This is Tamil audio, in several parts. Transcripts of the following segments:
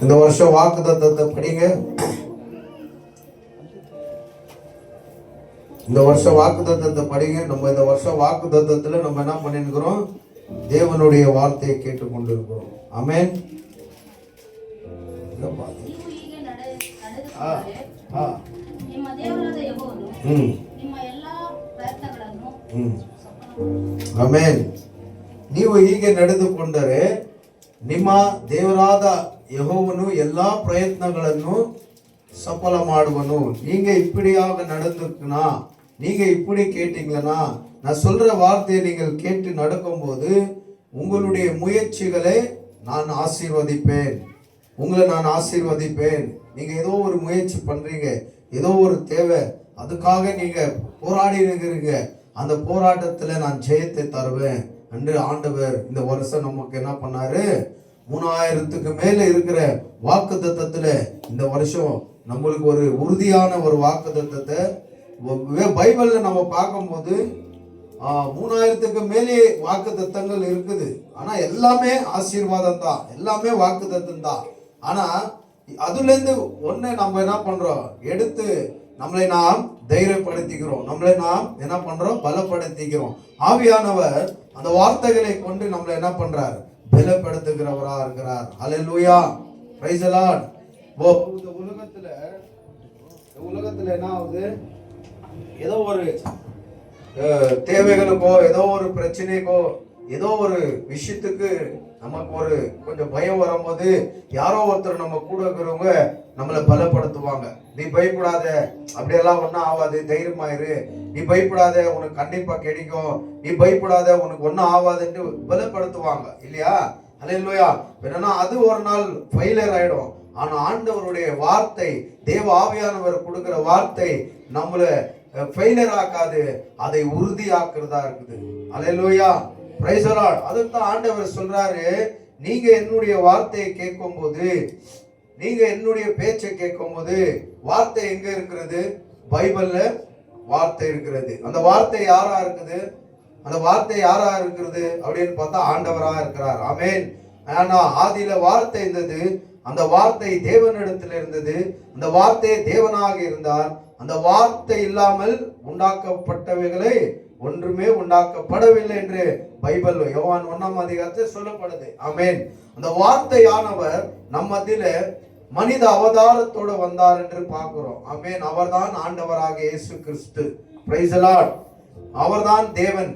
இந்த வருஷம் வாக்குத்தத்தத்தை படிங்க. இந்த வருஷம் வாக்குத்தத்தத்தை படிங்க. நம்ம இந்த வருஷம் வாக்குத்தத்தத்துல நம்ம என்ன பண்ணிருக்கிறோம்? தேவனுடைய வார்த்தையை கேட்டுக்கொண்டு இருக்கிறோம். ஆமென். ಆಮೇನ್. ನೀವು ಹೀಗೆ ನಡೆದುಕೊಂಡರೆ ನಿಮ್ಮ ದೇವರಾದ ಯೆಹೋವನು ಎಲ್ಲಾ ಪ್ರಯತ್ನಗಳನ್ನು சபல ಮಾಡುವನು. நீங்க இப்படியாக நடந்துக்கனா, நீங்க இப்படி கேட்டீங்களா, நான் சொல்ற வார்த்தையை நீங்கள் கேட்டு நடக்கும்போது உங்களுடைய முயற்சிகளை நான் ஆசீர்வதிப்பேன். உங்களை நான் ஆசீர்வதிப்பேன். நீங்க ஏதோ ஒரு முயற்சி பண்றீங்க, ஏதோ ஒரு தேவை, அதுக்காக நீங்க போராடி இருக்கிறீங்க, அந்த போராட்டத்துல நான் ஜெயத்தை தருவேன் என்று ஆண்டவர் இந்த வருஷம் நமக்கு என்ன பண்ணாரு? 3000க்கு மேல இருக்கிற வாக்குத்தத்தத்துல இந்த வருஷம் நம்மளுக்கு ஒரு உறுதியான ஒரு வாக்குத்தத்தத்தை பைபிள்ல நம்ம பார்க்கும்போது 3000க்கு மேலே வாக்குத்தத்தங்கள் இருக்குது. ஆனா எல்லாமே ஆசீர்வாதம் தான், எல்லாமே வாக்குத்தத்தம் தான். ஆனா அதுல இருந்து ஒண்ணு நம்ம என்ன பண்றோம்? எடுத்து நம்மளை நாம் தைரியப்படுத்திக்கிறோம், நம்மளை நாம் என்ன பண்றோம்? பலப்படுத்திக்கிறோம். ஆவியானவர் அந்த வார்த்தைகளை கொண்டு நம்மளை என்ன பண்றார்? பலப்படுத்துகிறவரா இருக்கிறார். அல்லேலூயா, பிரைஸ் தி லார்ட். இந்த உலகத்துல என்ன ஆகுது? ஏதோ ஒரு தேவைகளுக்கோ, ஏதோ ஒரு பிரச்சனைக்கோ, ஏதோ ஒரு விஷயத்துக்கு நமக்கு ஒரு கொஞ்சம் பயம் வரும்போது யாரோ ஒருத்தர் நம்ம கூட இருக்கிறவங்க நம்மளை பலப்படுத்துவாங்க. நீ பயப்படாத, அப்படியெல்லாம் ஒன்றும் ஆகாது, தைரியமாயிரு, நீ பயப்படாத, உனக்கு கண்டிப்பா கிடைக்கும், நீ பயப்படாத, உனக்கு ஒன்றும் ஆகாதுன்னு பலப்படுத்துவாங்க இல்லையா? அல்லேலூயா. என்னன்னா அது ஒரு நாள் ஃபெயிலியர் ஆயிடும். ஆனா ஆண்டவருடைய வார்த்தை, தேவ ஆவியானவர் கொடுக்கிற வார்த்தை நம்மளை ஃபெயிலியர் ஆக்காது, அதை உறுதியாக்குறதா இருக்குது. அல்லேலூயா, பிரைஸ் தி லார்ட். அதுதான் ஆண்டவர் சொல்றாரு, நீங்க என்னுடைய வார்த்தையை கேட்கும்போது, நீங்க என்னுடைய பேச்சை கேட்கும்போது, வார்த்தை எங்க இருக்கிறது? பைபிள்ல வார்த்தை இருக்கிறது. அந்த வார்த்தை யாரா இருக்குது? அந்த வார்த்தை யாரா இருக்கிறது அப்படின்னு பார்த்தா ஆண்டவரா இருக்கிறார். ஆமென். ஆனா ஆதியில வார்த்தை இருந்தது, அந்த வார்த்தை தேவனிடத்தில் இருந்தது, அந்த வார்த்தை தேவனாக இருந்தார். அந்த வார்த்தை இல்லாமல் உண்டாக்கப்பட்டவைகளை ஒன்றுமே உண்டாக்கப்படவில்லை என்று பைபிள் யோவான் 1ஆம் அதிகாரத்தில் சொல்லப்படுது. ஆமென். அந்த வார்த்தையானவர் நம்ம மத்தியில மனித அவதாரத்தோடு வந்தார் என்று பார்க்கிறோம். ஆமென். அவர்தான் ஆண்டவராக இயேசு கிறிஸ்து. Price the Lord. அவர்தான் தேவன்,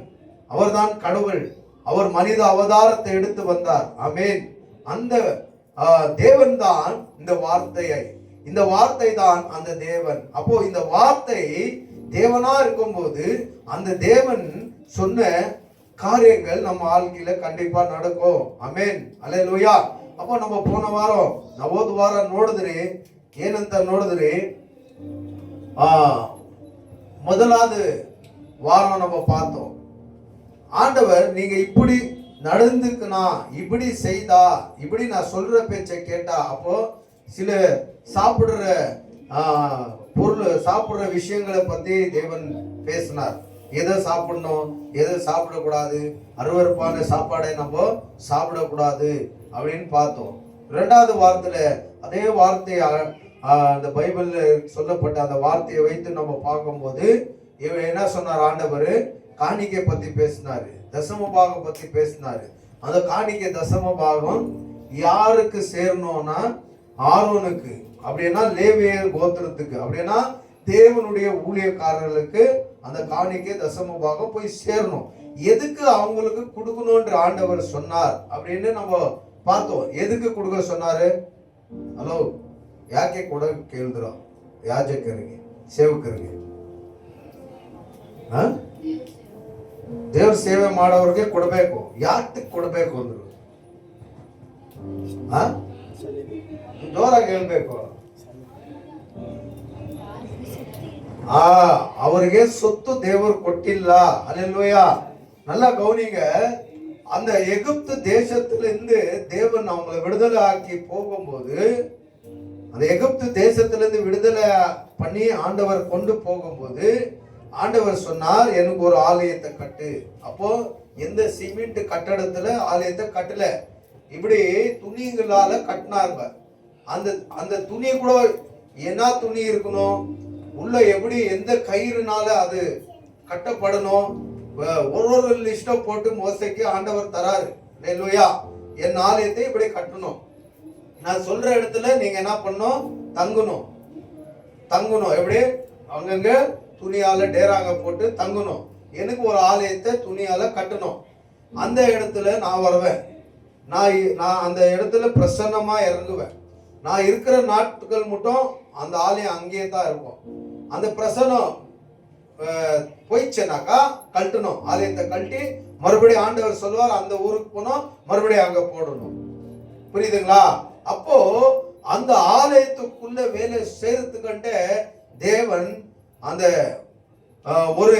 அவர்தான் கடவுள். அவர் மனித அவதாரத்தை எடுத்து வந்தார். ஆமென். அந்த தேவன் தான் இந்த வார்த்தையை, இந்த வார்த்தை தான் அந்த தேவன். அப்போ இந்த வார்த்தை தேவனா இருக்கும்போது அந்த தேவன் சொன்ன காரியங்கள் நம்ம வாழ்க்கையில கண்டிப்பா நடக்கும். ಆಮೆನ್. அல்லேலூயா. அப்போ நம்ம போன ವಾರ ನಾವು ಹೋದ ವಾರ ನೋಡಿದ್ರಿ, ಏನಂತ ನೋಡಿದ್ರಿ? முதலாவது வாரம் நம்ம பார்த்தோம், ஆண்டவர் நீங்க இப்படி நடந்துக்குனா, இப்படி செய்தா, இப்படி நான் சொல்ற பேச்சை கேட்டா, அப்போ சில சாப்பிடுற பொருள், சாப்பிடுற விஷயங்களை பத்தி தேவன் பேசினார். எதை சாப்பிடணும், எதை சாப்பிடக்கூடாது, அருவருப்பான சாப்பாடை நம்ம சாப்பிடக்கூடாது அப்படின்னு பார்த்தோம். 2வது வாரத்துல அதே வார்த்தையை அந்த பைபிள்ல சொல்லப்பட்ட அந்த வார்த்தையை வைத்து நம்ம பார்க்கும்போது இவன் என்ன சொன்னார்? ஆண்டவர் காணிக்கை பத்தி பேசினாரு, தசம பாகம் பத்தி பேசினாரு. அந்த காணிக்கை தசம பாகம் யாருக்கு சேரணும்னா ஆரோனுக்கு, அப்படின்னா லேவியர் கோத்திரத்துக்கு, அப்படின்னா தேவனுடைய ஊழியக்காரர்களுக்கு அந்த காணிக்கை தசம பாகம் போய் சேரணும். எதுக்கு அவங்களுக்கு கொடுக்கணும்ன்ற ஆண்டவர் சொன்னார் அப்படின்னு நம்ம பார்த்தோம். எதுக்கு கொடுக்க சொன்னாரு? ಹಲೋ, ಯಾಕೆ ಕೊಡೋಕೆ ಕೇಳಿದ್ರು ಯಾಜಕರಿಗೆ, ಸೇವಕರಿಗೆ? ದೇವ್ರ ಸೇವೆ ಮಾಡೋರಿಗೆ ಕೊಡಬೇಕು. ಯಾಕೆ ಕೊಡಬೇಕು ಅಂದ್ರು? ಜೋರಾಗಿ ಹೇಳ್ಬೇಕು. அவருக்கு சொத்து தேவர் கொட்டில்ல. அல்லேலூயா. நல்லா கவனிங்க. அந்த எகிப்து தேசத்திலிருந்து தேவன் அவங்களை விடுதலை ஆக்கி போகும்போது, அந்த எகிப்து தேசத்திலிருந்து விடுதலை பண்ணி ஆண்டவர் கொண்டு போகும்போது ஆண்டவர் சொன்னார், எனக்கு ஒரு ஆலயத்தை கட்டு. அப்போ எந்த சிமெண்ட் கட்டடத்துல ஆலயத்தை கட்டல, இப்படி துணிங்களால கட்டினாங்க. அந்த அந்த துணி கூட என்ன துணி இருக்கணும், உள்ள எப்படி எந்த கயிறுனால அது கட்டப்படணும், ஒரு லிஸ்ட போட்டு மோசைக்கு ஆண்டவர் தராரு. அல்லேலூயா. என் ஆலயத்தை இப்படி கட்டணும், நான் சொல்ற இடத்துல நீங்க என்ன பண்ணணும், தங்கணும். எப்படி அங்கங்க துணியால டேராங்க போட்டு தங்கணும். எனக்கு ஒரு ஆலயத்தை துணியால கட்டணும். அந்த இடத்துல நான் வருவேன், நான் அந்த இடத்துல பிரசன்னமா இறங்குவேன். நான் இருக்கிற நாட்கள் மட்டும் அந்த ஆலயம் அங்கேயே தான் இருக்கும். அந்த பிரசன்னம் போயிடுச்சுனாக்கா கழட்டணும், ஆலயத்தை கழட்டி மறுபடியும் ஆண்டவர் சொல்வார் அந்த ஊருக்கு போனோம், மறுபடியும் அங்க போடணும். புரியுதுங்களா? அப்போ அந்த ஆலயத்துக்குள்ள வேலை செய்யறதுக்கிட்ட தேவன் அந்த ஒரு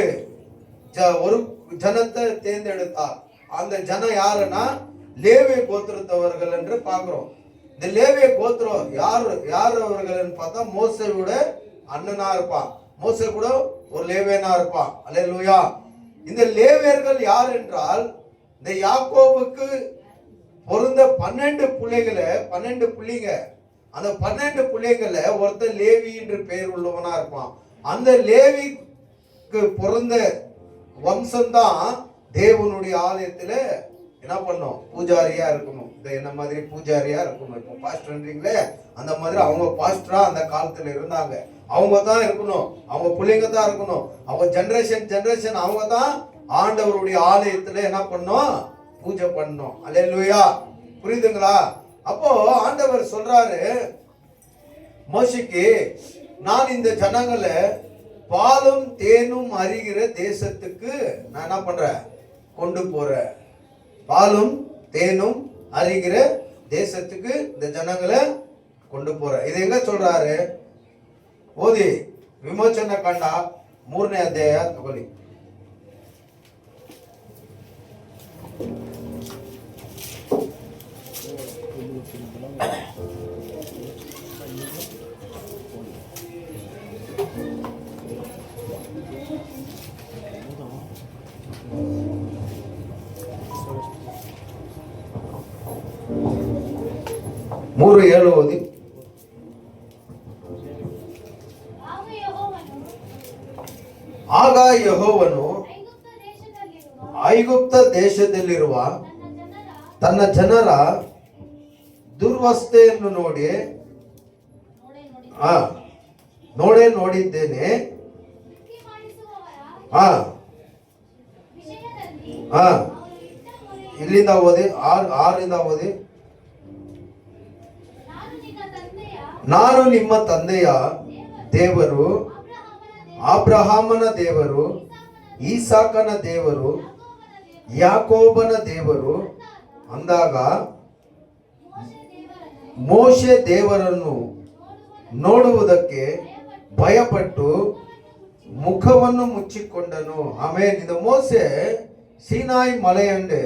ஜனத்தை தேர்ந்தெடுத்தார். அந்த ஜனம் யாருன்னா லேவி கோத்திரத்தவர்கள் என்று பார்க்கிறோம். இந்த லேவி கோத்திரம் யார் அவர்கள் பார்த்தா மோசேயோட அண்ணனா இருப்பான். மோசே கூட ஒரு லேவியனா இருப்பான். அல்லேலூயா. இந்த லேவியர்கள் யார் என்றால் இந்த யாக்கோபுக்கு பொருந்த 12 பிள்ளைங்க. அந்த 12 பிள்ளைங்கள ஒருத்தர் லேவி என்று பெயர் உள்ளவனா இருப்பான். அந்த லேவிக்கு பொருந்த வம்சம்தான் தேவனுடைய ஆலயத்துல என்ன பண்ணும், பூஜாரியா இருக்கணும். என்ன மாதிரி பூஜாரியா இருக்கணும். இப்போ பாஸ்டர்ன்றீங்களே, அந்த மாதிரி அவங்க பாஸ்டரா அந்த காலத்துல இருந்தாங்க. அவங்க தான் இருக்கணும், அவங்க பிள்ளைங்க தான் இருக்கணும். அவங்க ஜெனரேஷன் அவங்க தான் ஆண்டவருடைய ஆலயத்துல என்ன பண்ணும், பூஜை பண்ணணும். அல்லேலூயா. புரியுதுங்களா? அப்போ ஆண்டவர் சொல்றாரு மோசேக்கு, நான் இந்த ஜனங்களை பாலும் தேனும் அறிகிற தேசத்துக்கு நான் என்ன பண்றேன், கொண்டு போறேன். பாலும் தேனும் அறிகிற தேசத்துக்கு இந்த ஜனங்களை கொண்டு போறேன். இது எங்க சொல்றாரு? ஓதி விமோச்சன ಕಂಡ 3ನೇ ಅಧ್ಯಾಯ ತಗೊಳ್ಳಿ. ಮೂರು ಏಳು ಓದಿ. ಆಗ ಯೆಹೋವನು ಐಗುಪ್ತ ದೇಶದಲ್ಲಿರುವ ತನ್ನ ಜನರ ದುರ್ವಸ್ಥೆಯನ್ನು ನೋಡಿದ್ದೇನೆ. ಇಲ್ಲಿಂದ ಓದಿ, 6ರಿಂದ ಓದಿ. ನಾನು ನಿಮ್ಮ ತಂದೆಯ ದೇವರು, ಅಬ್ರಹಾಮನ ದೇವರು, ಈಸಾಕನ ದೇವರು, ಯಾಕೋಬನ ದೇವರು ಅಂದಾಗ ಮೋಶೆ ದೇವರನ್ನು ನೋಡುವುದಕ್ಕೆ ಭಯಪಟ್ಟು முகವನ್ನು முச்சிக்கொண்டனு. ஆமென். இந்த மோசே சீனாய் மலையண்டு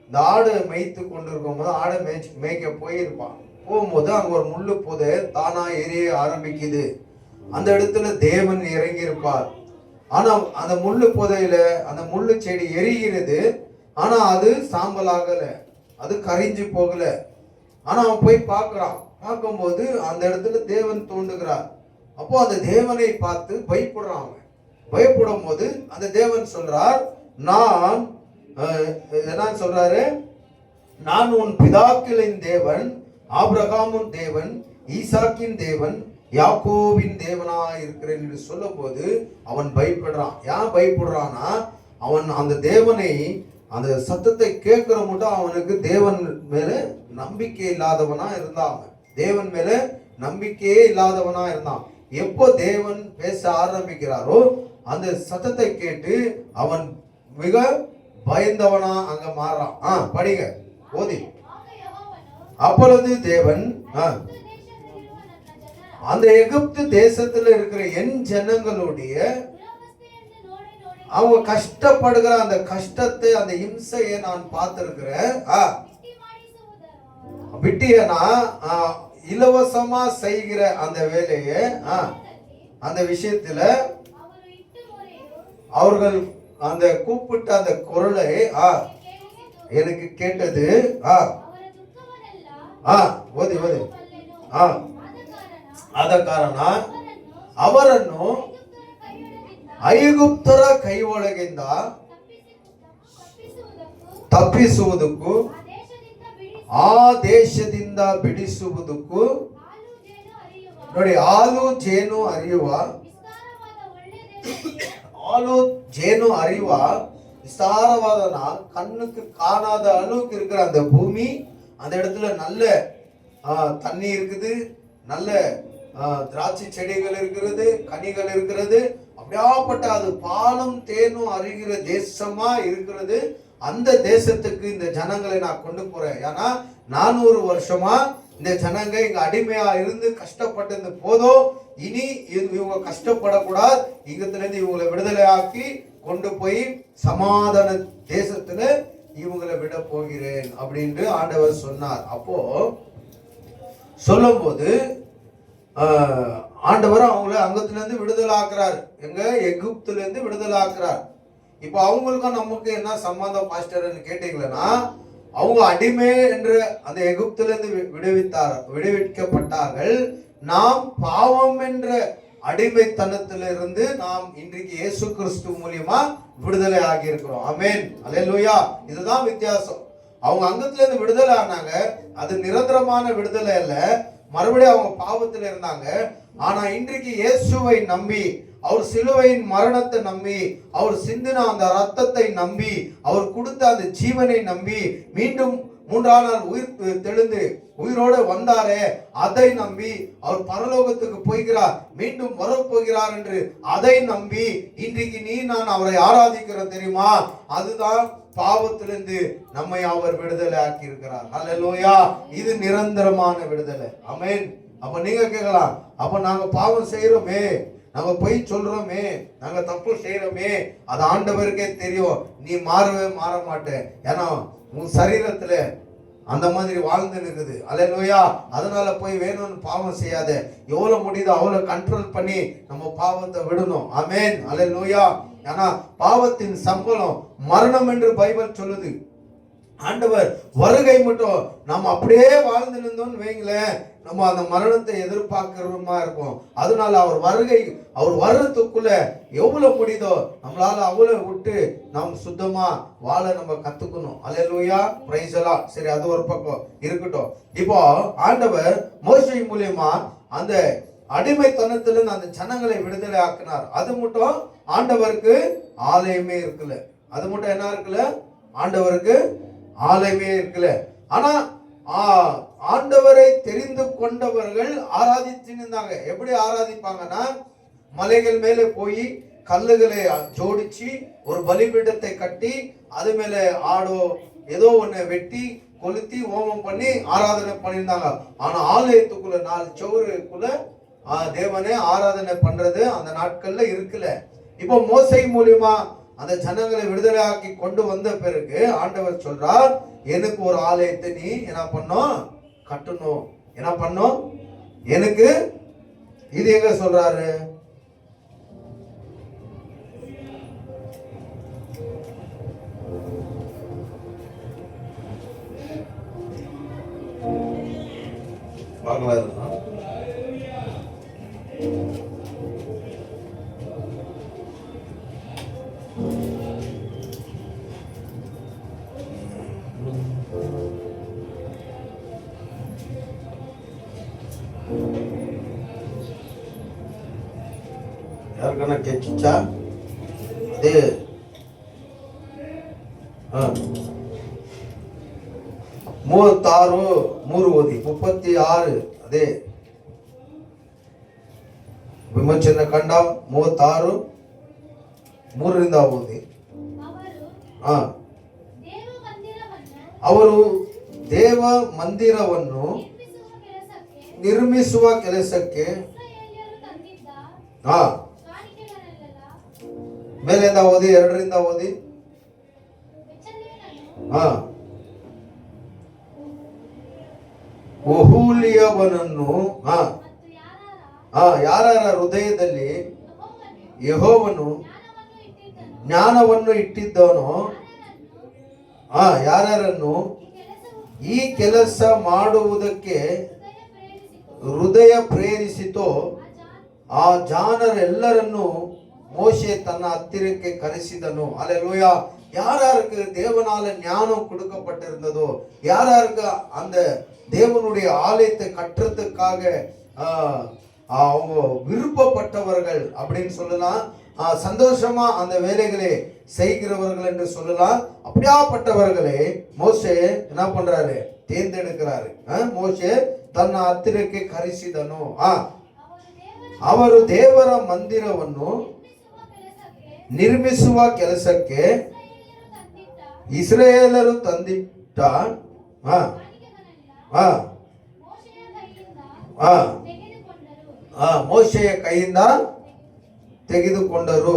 இந்த ஆடு மேய்த்து கொண்டிருக்கும் போது, ஆடை மேய்க்க போயிருப்பான். போகும்போது அங்க ஒரு முள்ளு புதை தானா எரிய ஆரம்பிக்குது. அந்த இடத்துல தேவன் இறங்கி இருப்பார். ஆனா அந்த முள்ளு புதையில அந்த முள்ளு செடி எரிகிறது. ஆனா அது சாம்பல் ஆகல, அது கரிஞ்சு போகல. ஆனா அவன் போய் பார்க்கிறான். பார்க்கும்போது அந்த இடத்துல தேவன் தோன்றுகிறார். அப்போ அந்த தேவனை பார்த்து பயப்படுறான். பயப்படும் போது அந்த தேவன் சொல்றார், நான் என்ன சொல்றாரு, நான் உன் பிதாக்களின் தேவன், ஆபிரகாமின் தேவன், ஈசாக்கின் தேவன், யாக்கோவின் தேவனா இருக்கிறேன் என்று சொல்லும் போது அவன் பயப்படுறான். ஏன் பயப்படுறான்னா, அவன் அந்த தேவனை, அந்த சத்தத்தை கேட்கிற மட்டும் அவனுக்கு தேவன் மேல நம்பிக்கை இல்லாதவனா இருந்தான். தேவன் மேல நம்பிக்கையே இல்லாதவனா இருந்தான். எப்போ தேவன் பேச ஆரம்பிக்கிறாரோ அந்த சத்தத்தை கேட்டு அவன் மிக பயந்தவனா அங்க மாறான். படிங்க, ஓதி. அப்பொழுது தேவன் அந்த எகிப்து தேசத்துல இருக்கிற என் ஜனங்களுடைய அவங்க கஷ்டப்படுகிற அந்த கஷ்டத்தை, அந்த இம்சையை நான் பார்த்திருக்கிறேன். விட்டியனா இலவசமா செய்கிற அந்த வேலையை, அந்த விஷயத்துல அவர்கள் அந்த கூப்பிட்ட அந்த குரலை எனக்கு கேட்டது. ஓதி ஓதி. ಆದ ಕಾರಣ ಅವರನ್ನು ಐಗುಪ್ತರ ಕೈಯೊಳಗಿಂದ ತಪ್ಪಿಸುವುದಕ್ಕೂ ಆ ದೇಶದಿಂದ ಬಿಡಿಸುವುದಕ್ಕೂ ನೋಡಿ, ಹಾಲು ಜೇನು அறிவா விஸ்தாரவாத கண்ணுக்கு காணாத அளவுக்கு இருக்கிற அந்த பூமி, அந்த இடத்துல நல்ல தண்ணி இருக்குது, நல்ல திராட்சை செடிகள் இருக்கிறது, கனிகள் இருக்கிறது. அப்படியாப்பட்ட அது பாலும் தேனும் அறிகிற தேசமா இருக்கிறது. அந்த தேசத்துக்கு இந்த ஜனங்களை நான் கொண்டு போறேன். ஏன்னா 400 வருஷமா இந்த ஜனங்க இங்க அடிமையா இருந்து கஷ்டப்பட்டது போதும். இனி இவங்க கஷ்டப்படக்கூடாது. இங்கத்துல இருந்து இவங்களை விடுதலை ஆக்கி கொண்டு போய் சமாதான தேசத்துல இவங்களை விட போகிறேன் அப்படின்னு ஆண்டவர் சொன்னார். அப்போ சொல்லும் போது ஆண்டவர் அவங்கள அங்கத்துல இருந்து விடுதலை ஆக்குறார். எங்க எகிப்துல இருந்து விடுதலை ஆக்குறார். இப்போ அவங்களுக்கும் நமக்கு என்ன சம்பந்தம் பாஸ்டர்னு கேட்டீங்களா, அவங்க அடிமை என்று அந்த எகிப்துல இருந்து விடுவிக்கப்பட்டார்கள். நாம் பாவம் என்ற அடிமைத்தனத்திலிருந்து நாம் இன்றைக்கு இயேசு கிறிஸ்து மூலியமா விடுதலை ஆகி இருக்கிறோம். ஆமென், அல்லேலூயா. இதுதான் வித்தியாசம். அவங்க அங்கத்துல இருந்து விடுதலை ஆனாங்க. அது நிரந்தரமான விடுதலை அல்ல. மறுபடியும் அவங்க பாவத்தில் இருந்தாங்க. ஆனா இன்றைக்கு இயேசுவை நம்பி, அவர் சிலுவையின் மரணத்தை நம்பி, அவர் சிந்தின அந்த ரத்தத்தை நம்பி, அவர் கொடுத்த அந்த ஜீவனை நம்பி, மீண்டும் 3ஆம் நாள் உயிர் தெழுந்து உயிரோடு வந்தாரே, அதை நம்பி அவர் பரலோகத்துக்கு போகிறார், மீண்டும் வரப்போகிறார் என்று அதை நம்பி இன்றைக்கு நீ நான் அவரை ஆராதிக்கிறோம். தெரியுமா? அதுதான் பாவத்திலிருந்து நம்மை அவர் விடுதலை ஆக்கி இருக்கிறார். அல்லேலூயா. இது நிரந்தரமான விடுதலை. ஆமென். அப்ப நீங்க கேட்கலாம், அப்ப நாங்க பாவம் செய்யறோமே, நாங்க பொய் சொல்றோமே, நாங்க தப்பு செய்யறோமே, அது ஆண்டவருக்கே தெரியும். நீ மாறவே மாற மாட்டேன். ஏன்னா உன் சரீரத்துல அந்த மாதிரி வாழ்ந்து இருக்குது. அல்லேலூயா. அதனால போய் வேணும்னு பாவம் செய்யாத. எவ்வளவு முடியுதோ அவ்வளவு கண்ட்ரோல் பண்ணி நம்ம பாவத்தை விடணும். ஆமென், அல்லேலூயா. ஏன்னா பாவத்தின் சம்பளம் மரணம் என்று பைபிள் சொல்லுது. ஆண்டவர் வருகை மட்டும் நம்ம அப்படியே வாழ்ந்து இருந்தோம்னு வைங்களேன், நம்ம அந்த மரணத்தை எதிர்பார்க்கிறோமா இருப்போம். அதனால அவர் வர்றதுக்குள்ள எவ்வளவு முடியுதோ நம்மளால அவ்வளவு விட்டு நாம் சுத்தமா வாழ நம்ம கத்துக்கணும். அல்லேலூயா, பிரைஸ் தி லார்ட். சரி, அது ஒரு பக்கம் இருக்கட்டும். இப்போ ஆண்டவர் மோசே மூலியமா அந்த அடிமைத்தனத்திலிருந்து அந்த ஜனங்களை விடுதலை ஆக்கினார். அது மட்டும் ஆண்டவருக்கு ஆலயமே இருக்குல்ல. அது மட்டும் என்ன இருக்குல்ல? ஆண்டவருக்கு ஆலயமே இருக்குல்ல. ஆனா ஆண்டவரை தெரிந்து கொண்டவர்கள் ஆராதிச்சு இருந்தாங்க. எப்படி ஆராதிப்பாங்கன்னா, மலைகள் மேலே போய் கல்லுகளை ஜோடிச்சு ஒரு பலிபீடத்தை கட்டி அது மேல ஆடோ ஏதோ ஒண்ணு வெட்டி கொளுத்தி ஹோமம் பண்ணி ஆராதனை பண்ணியிருந்தாங்க. ஆனா ஆலயத்துக்குள்ள 4 சுவருக்குள்ள தேவனே ஆராதனை பண்றது அந்த நாட்கள்ல இருக்குல்ல. இப்போ மோசே மூலியமா அந்த ஜனங்களை விடுதலை ஆக்கி கொண்டு வந்த பிறகு ஆண்டவர் சொல்றார், எனக்கு ஒரு ஆலயத்தை நீ என்ன பண்ணும்? கட்டணும். என்ன பண்ணும்? எனக்கு இது எங்க சொல்றாரு? பார்க்கலாம். ಯಾರಿಗನ ಕೆಚ್ಚ ಅದೇ 36 ಓದಿ 36 ಅದೇ ವಿಮೋಚನ ಕಂಡ 36 3ರಿಂದ ಓದಿ. ಅವರು ದೇವ ಮಂದಿರವನ್ನು ನಿರ್ಮಿಸುವ ಕೆಲಸಕ್ಕೆ ಮೇಲಿಂದ ಓದಿ 2ರಿಂದ ಓದಿ. ಒಹೂಲಿಯವನನ್ನು ಯಾರ ಹೃದಯದಲ್ಲಿ ಯೆಹೋವನು ಜ್ಞಾನವನ್ನು ಇಟ್ಟಿದ್ದನೋ ಯಾರನ್ನು ಈ ಕೆಲಸ ಮಾಡುವುದಕ್ಕೆ ಹೃದಯ ಪ್ರೇರಿಸಿತೋ ಆ ಜಾಣರೆಲ್ಲರನ್ನು மோசே தன்னை ಹತ್ತಿರಕ್ಕೆ கரிசிதனோ. அல்லேலூயா. யாராருக்கு தேவனால ஞானம் கொடுக்கப்பட்டிருந்ததோ, யாராருக்கு அந்த தேவனுடைய ஆலயத்தை கட்டுறதுக்காக அவங்க விருப்பப்பட்டவர்கள் அப்படின்னு சொல்லலாம், சந்தோஷமா அந்த வேலைகளை செய்கிறவர்கள் என்று சொல்லலாம். அப்படியாப்பட்டவர்களே மோசே என்ன பண்றாரு? தேர்ந்தெடுக்கிறாரு. மோசே ತನ್ನ ಹತ್ತಿರಕ್ಕೆ ಕರೆಸಿದನು. ಅವರು ದೇವರ ಮಂದಿರವನ್ನು ನಿರ್ಮಿಸುವ ಕೆಲಸಕ್ಕೆ ಇಸ್ರಾಯೇಲರು ತಂದಿಟ್ಟ ಮೋಶೆಯ ಕೈಯಿಂದ ತೆಗೆದುಕೊಂಡರು.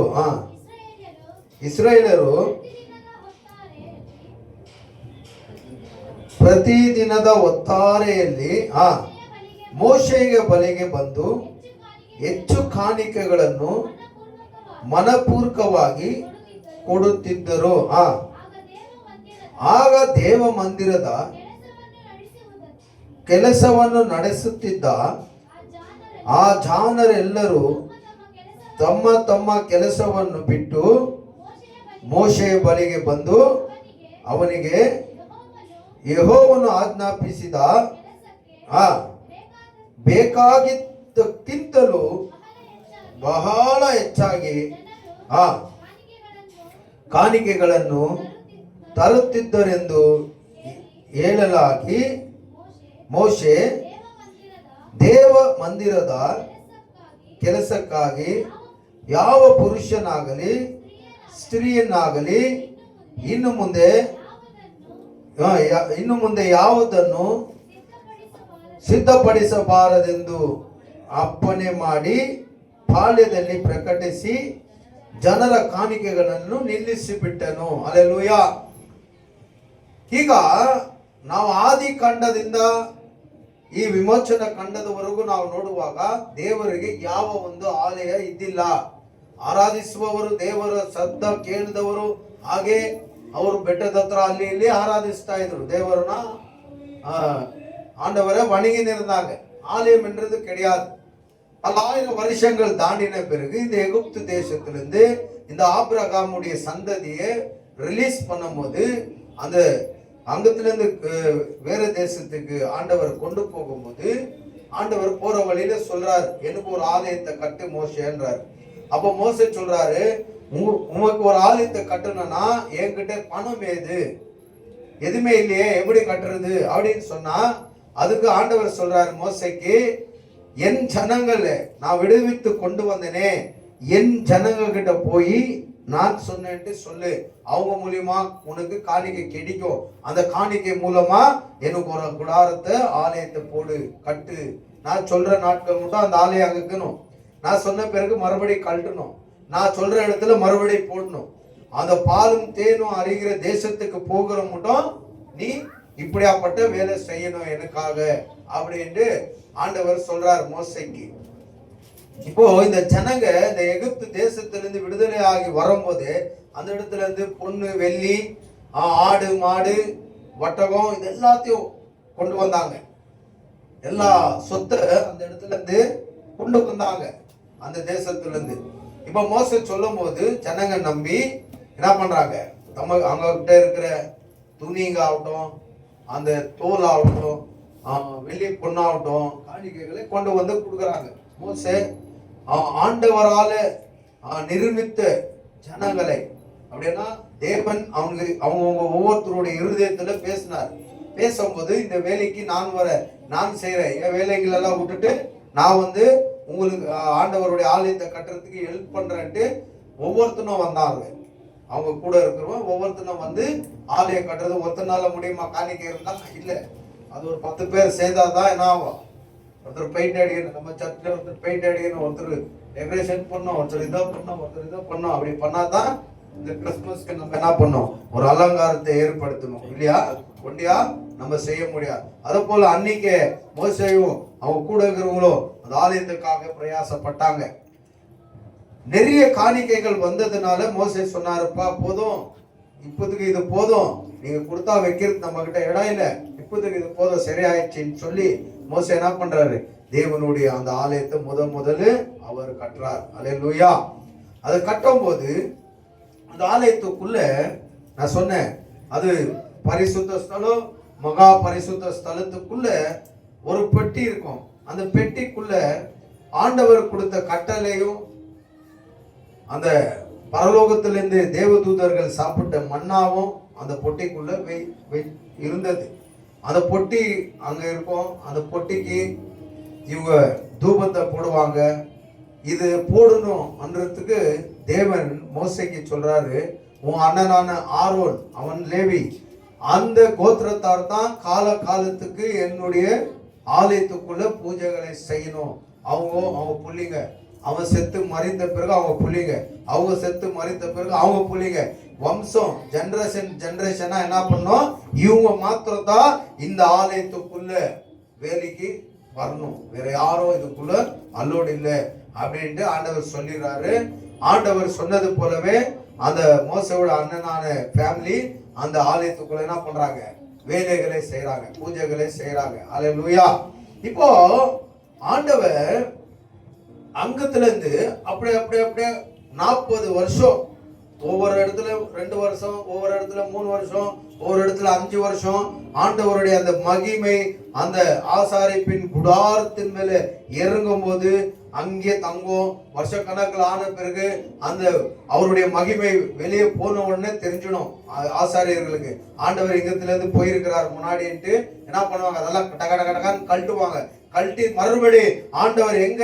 ಇಸ್ರಾಯೇಲರು ಪ್ರತಿದಿನದ ಒತ್ತಾರೆಯಲ್ಲಿ ಮೋಶೆಯ ಬಳಿಗೆ ಬಂದು ಹೆಚ್ಚು ಕಾಣಿಕೆಗಳನ್ನು ಮನಪೂರ್ವಕವಾಗಿ ಕೊಡುತ್ತಿದ್ದರು. ಆಗ ದೇವ ಮಂದಿರದ ಕೆಲಸವನ್ನು ನಡೆಸುತ್ತಿದ್ದ ಆ ಜಾಣರೆಲ್ಲರೂ ತಮ್ಮ ತಮ್ಮ ಕೆಲಸವನ್ನು ಬಿಟ್ಟು ಮೋಶೆಯ ಬಳಿಗೆ ಬಂದು ಅವನಿಗೆ ಯೆಹೋವನು ಆಜ್ಞಾಪಿಸಿದ ಬೇಕಾಗಿದ್ದಕ್ಕಿಂತಲೂ ಬಹಳ ಹೆಚ್ಚಾಗಿ ಕಾಣಿಕೆಗಳನ್ನು ತರುತ್ತಿದ್ದರೆಂದು ಹೇಳಲಾಗಿ ಮೋಶೆ ದೇವ ಮಂದಿರದ ಕೆಲಸಕ್ಕಾಗಿ ಯಾವ ಪುರುಷನಾಗಲಿ ಸ್ತ್ರೀಯನ್ನಾಗಲಿ ಇನ್ನು ಮುಂದೆ ಯಾವುದನ್ನು ಸಿದ್ಧಪಡಿಸಬಾರದೆಂದು ಅಪ್ಪಣೆ ಮಾಡಿ ಪಾಳ್ಯದಲ್ಲಿ ಪ್ರಕಟಿಸಿ ಜನರ ಕಾಣಿಕೆಗಳನ್ನು ನಿಲ್ಲಿಸಿಬಿಟ್ಟನು. ಹಲ್ಲೆಲೂಯಾ. ಈಗ ನಾವು ಆದಿ ಖಂಡದಿಂದ ಈ ವಿಮೋಚನಾ ಖಂಡದವರೆಗೂ ನಾವು ನೋಡುವಾಗ ದೇವರಿಗೆ ಯಾವ ಒಂದು ಆಲಯ ಇದ್ದಿಲ್ಲ. ಆರಾಧಿಸುವವರು ದೇವರ ಶಬ್ದ ಕೇಳಿದವರು ಹಾಗೆ ಅವರು ಬೆಟ್ಟದ ಹತ್ರ ಅಲ್ಲಿ ಇಲ್ಲಿ ஆராதிஸ்தா இದ್ರು தேவரனா. ஆண்டவரை வணங்கி இருந்தாங்க. ஆலயம் என்றது கிடையாது. 1000 வருஷங்கள் தாண்டின பிறகு இந்த எகிப்து தேசத்திலிருந்து இந்த ஆபிரகாமுடைய சந்ததியை ரிலீஸ் பண்ணும்போது அந்த அங்கத்திலிருந்து வேற தேசத்துக்கு ஆண்டவர் கொண்டு போகும்போது ஆண்டவர் போற வழியில சொல்றாரு, எனக்கு ஒரு ஆலயத்தை கட்டு மோசேன்றாரு. அப்ப மோசே சொல்றாரு, உனக்கு ஒரு ஆலயத்தை கட்டணும்னா என்கிட்ட பணம் எதுவுமே இல்லையே, எப்படி கட்டுறது அப்படின்னு சொன்னா அதுக்கு ஆண்டவர் சொல்றாரு மோசேக்கு, என் ஜனங்களை நான் விடுவித்து கொண்டு வந்தனே, என் ஜனங்க கிட்ட போய் நான் சொன்னேன்ட்டு சொல்லு, அவங்க மூலியமா உனக்கு காணிக்கை கிடைக்கும். அந்த காணிக்கை மூலமா எனக்கு ஒரு குடாரத்தை ஆலயத்தை போடு கட்டு. நான் சொல்ற நாட்கள் மட்டும் அந்த ஆலயம் அங்க இருக்கணும். நான் சொன்ன பிறகு மறுபடியும் கழட்டணும். நான் சொல்ற இடத்துல மறுபடியும் போடணும். அந்த பாலும் தேனும் அறிகிற தேசத்துக்கு போகிற மட்டும் நீ இப்படியாப்பட்ட வேலை செய்யணும் எனக்காக அப்படின்ட்டு ஆண்டவர் சொல்றார் மோசேக்கு. இப்போ இந்த ஜனங்க இந்த எகிப்து தேசத்திலிருந்து விடுதலை ஆகி வரும்போது அந்த இடத்துல இருந்து பொண்ணு வெள்ளி ஆடு மாடு வட்டகம் இது எல்லாத்தையும் கொண்டு வந்தாங்க. எல்லா சொத்தை அந்த இடத்துல இருந்து கொண்டு வந்தாங்க அந்த தேசத்துல இருந்து. இப்ப மோசே சொல்லும் போது ஜனங்க நம்பி என்ன பண்றாங்க, அவங்க கிட்ட இருக்கிற துணிங்க ஆகட்டும், அந்த தோல் ஆகட்டும், வெள்ளி பொண்ணாகட்டும், காணிக்கைகளை கொண்டு வந்து கொடுக்குறாங்க. மோசே ஆண்டவரால நிர்மித்த ஜனங்களை அப்படின்னா தேவன் அவங்க ஒவ்வொருத்தருடைய இருதயத்துல பேசினார். பேசும்போது இந்த வேலைக்கு நான் செய்யறேன், என் வேலைகள் எல்லாம் விட்டுட்டு நான் உங்களுக்கு ஆண்டவருடைய ஆலயத்தை கட்டுறதுக்கு ஹெல்ப் பண்றேன்ட்டு ஒவ்வொருத்தனும் வந்தாங்க. அவங்க கூட இருக்கிறவங்க ஒவ்வொருத்தனும் ஆலயம் கட்டுறது ஒருத்தனால முடியுமா? காணிக்கை இருந்தா இல்ல, அது ஒரு 10 பேர் செய்தாதான் என்ன ஆகும். ஒருத்தர் பெயிண்ட் அடிக்கணும், நம்ம சர்ச்சில் ஒருத்தர் பெயிண்ட் அடிக்கணும், ஒருத்தர் டெக்கரேஷன் பண்ணோம், ஒருத்தர் இதை பண்ணோம், ஒருத்தர் இதை பண்ணோம். அப்படி பண்ணாதான் இந்த கிறிஸ்துமஸ்க்கு நம்ம என்ன பண்ணோம், ஒரு அலங்காரத்தை ஏற்படுத்தணும் இல்லையா? ஒண்டியா நம்ம செய்ய முடியாது. அதே போல அன்னைக்கு மோசேயும் அவங்க கூட இருக்கிறவங்களும் அந்த ஆலயத்துக்காக பிரயாசப்பட்டாங்க. நிறைய காணிக்கைகள் வந்ததுனால மோசே சொன்னாருப்பா, போதும் இப்போதுக்கு இது போதும், நீங்க கொடுத்தா வைக்கிறது நம்ம கிட்ட இடம் இல்லை, இப்போதுக்கு இது போதும் சரியாயிடுச்சுன்னு சொல்லி மோசே என்ன பண்றாரு, தேவனுடைய அந்த ஆலயத்தை முதல்ல அவர் கட்டுறார். அல்லேலூயா. அதை கட்டும் போது அந்த ஆலயத்துக்குள்ள நான் சொன்னேன், அது பரிசுத்த ஸ்தலம், மகா பரிசுத்த ஸ்தலத்துக்குள்ள ஒரு பெட்டி இருக்கும். அந்த பெட்டிக்குள்ள ஆண்டவர் கொடுத்த கட்டளையும் அந்த பரலோகத்திலிருந்து தேவதூதர்கள் சாப்பிட்ட மன்னாவும் அந்த பொட்டிக்குள்ள இருந்தது. அந்த பொட்டி அங்க இருக்கும். அந்த பொட்டிக்கு இவங்க தூபத்தை போடுவாங்க. இது போடணும் என்றதுக்கு தேவன் மோசேக்கு சொல்றாரு, உன் அண்ணனான ஆரோன், அவன் லேவி, அந்த கோத்திரத்தார் தான் காலத்துக்கு என்னுடைய ஆலயத்துக்குள்ள பூஜைகளை செய்யணும். அவங்க புள்ளிங்க, அவன் செத்து மறைந்த பிறகு அவங்க புள்ளிங்க, அவங்க செத்து மறைந்த பிறகு அவங்க புள்ளிங்க, வம்சம் ஜெனரேஷனா என்ன பண்ணோம், இவங்க மாத்திரம் தான் இந்த ஆலயத்துக்குள்ள வேலைக்கு வரணும், வேற யாரும் இதுக்குள்ள அல்லோடு இல்லை அப்படின்ட்டு ஆண்டவர் சொல்லிடுறாரு. ஆண்டவர் சொன்னது போலவே அந்த மோசையோட அண்ணனான ஃபேமிலி அந்த ஆலயத்துக்குள்ள என்ன பண்றாங்க, வேலைகளை செய்யறாங்க, பூஜைகளை செய்யறாங்க. அல்லேலூயா. இப்போ ஆண்டவர் அங்கத்துல இருந்து அப்படியே 40 வருஷம், ஒவ்வொரு இடத்துல 2 வருஷம், ஒவ்வொரு இடத்துல 3 வருஷம், ஒவ்வொரு இடத்துல 5 வருஷம் ஆண்டவருடைய அந்த மகிமை அந்த ஆசாரிப்பின் குடாரத்தின் மேல இறங்கும் போது அங்கே தங்கும். வருஷ கணக்கில் ஆன பிறகு அந்த அவருடைய மகிமை வெளியே போன உடனே தெரிஞ்சிடும் ஆசாரியர்களுக்கு, ஆண்டவர் இங்கத்துல இருந்து போயிருக்கிறார் முன்னாடின்ட்டு. என்ன பண்ணுவாங்க, அதெல்லாம் கடகடன்னு கழட்டுவாங்க. கழட்டி மறுபடி ஆண்டவர் எங்க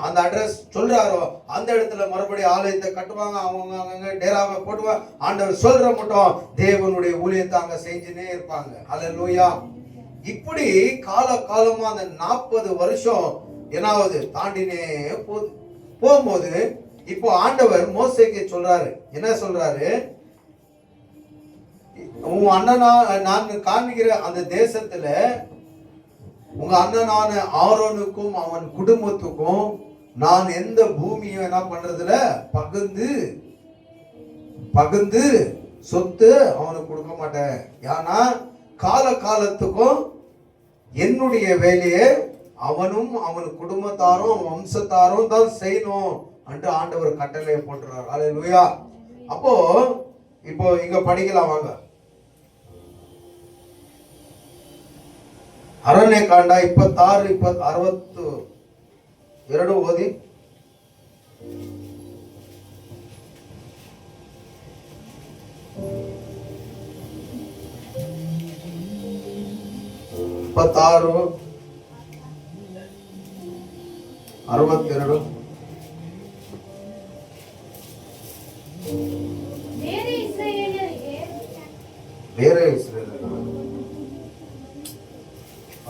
அந்த அட்ரஸ் சொல்றாரோ அந்த இடத்துல மறுபடி ஆலயத்தை கட்டுவாங்க. அவங்க அங்க டேராவை போட்டுவாங்க. ஆண்டவர் சொல்ற மட்டும் தேவனுடைய ஊழியத்தை அங்க செஞ்சுனே இருப்பாங்க. அல்லேலூயா. இப்படி காலமா அந்த 40 வருஷம் என்னாவது தாண்டினே போகும்போது இப்போ ஆண்டவர் மோசேக்கு சொல்றாரு, என்ன சொல்றாரு, உன் அண்ணனா நான் காண்கிற அந்த தேசத்துல உங்க அண்ணனான ஆரோனுக்கும் அவன் குடும்பத்துக்கும் நான் எந்த பூமியை என்ன பண்றதுல பகுந்து சொத்து அவனுக்கு கொடுக்க மாட்டேன். ஏன்னா காலத்துக்கும் என்னுடைய வேலையை அவனும் அவன் குடும்பத்தாரும் வம்சத்தாரும் தான் செய்யணும் என்று ஆண்டவர் கட்டளை போட்டுறார். அல்லேலூயா. அப்போ இப்போ இங்க படிக்கலாம் வாங்க. அரண்ய காண்ட 26 62 ஓதி. ಇಪ್ಪತ್ತಾರು 62 ಬೇರೆ ಇಸ್ರಾಯೇಲರು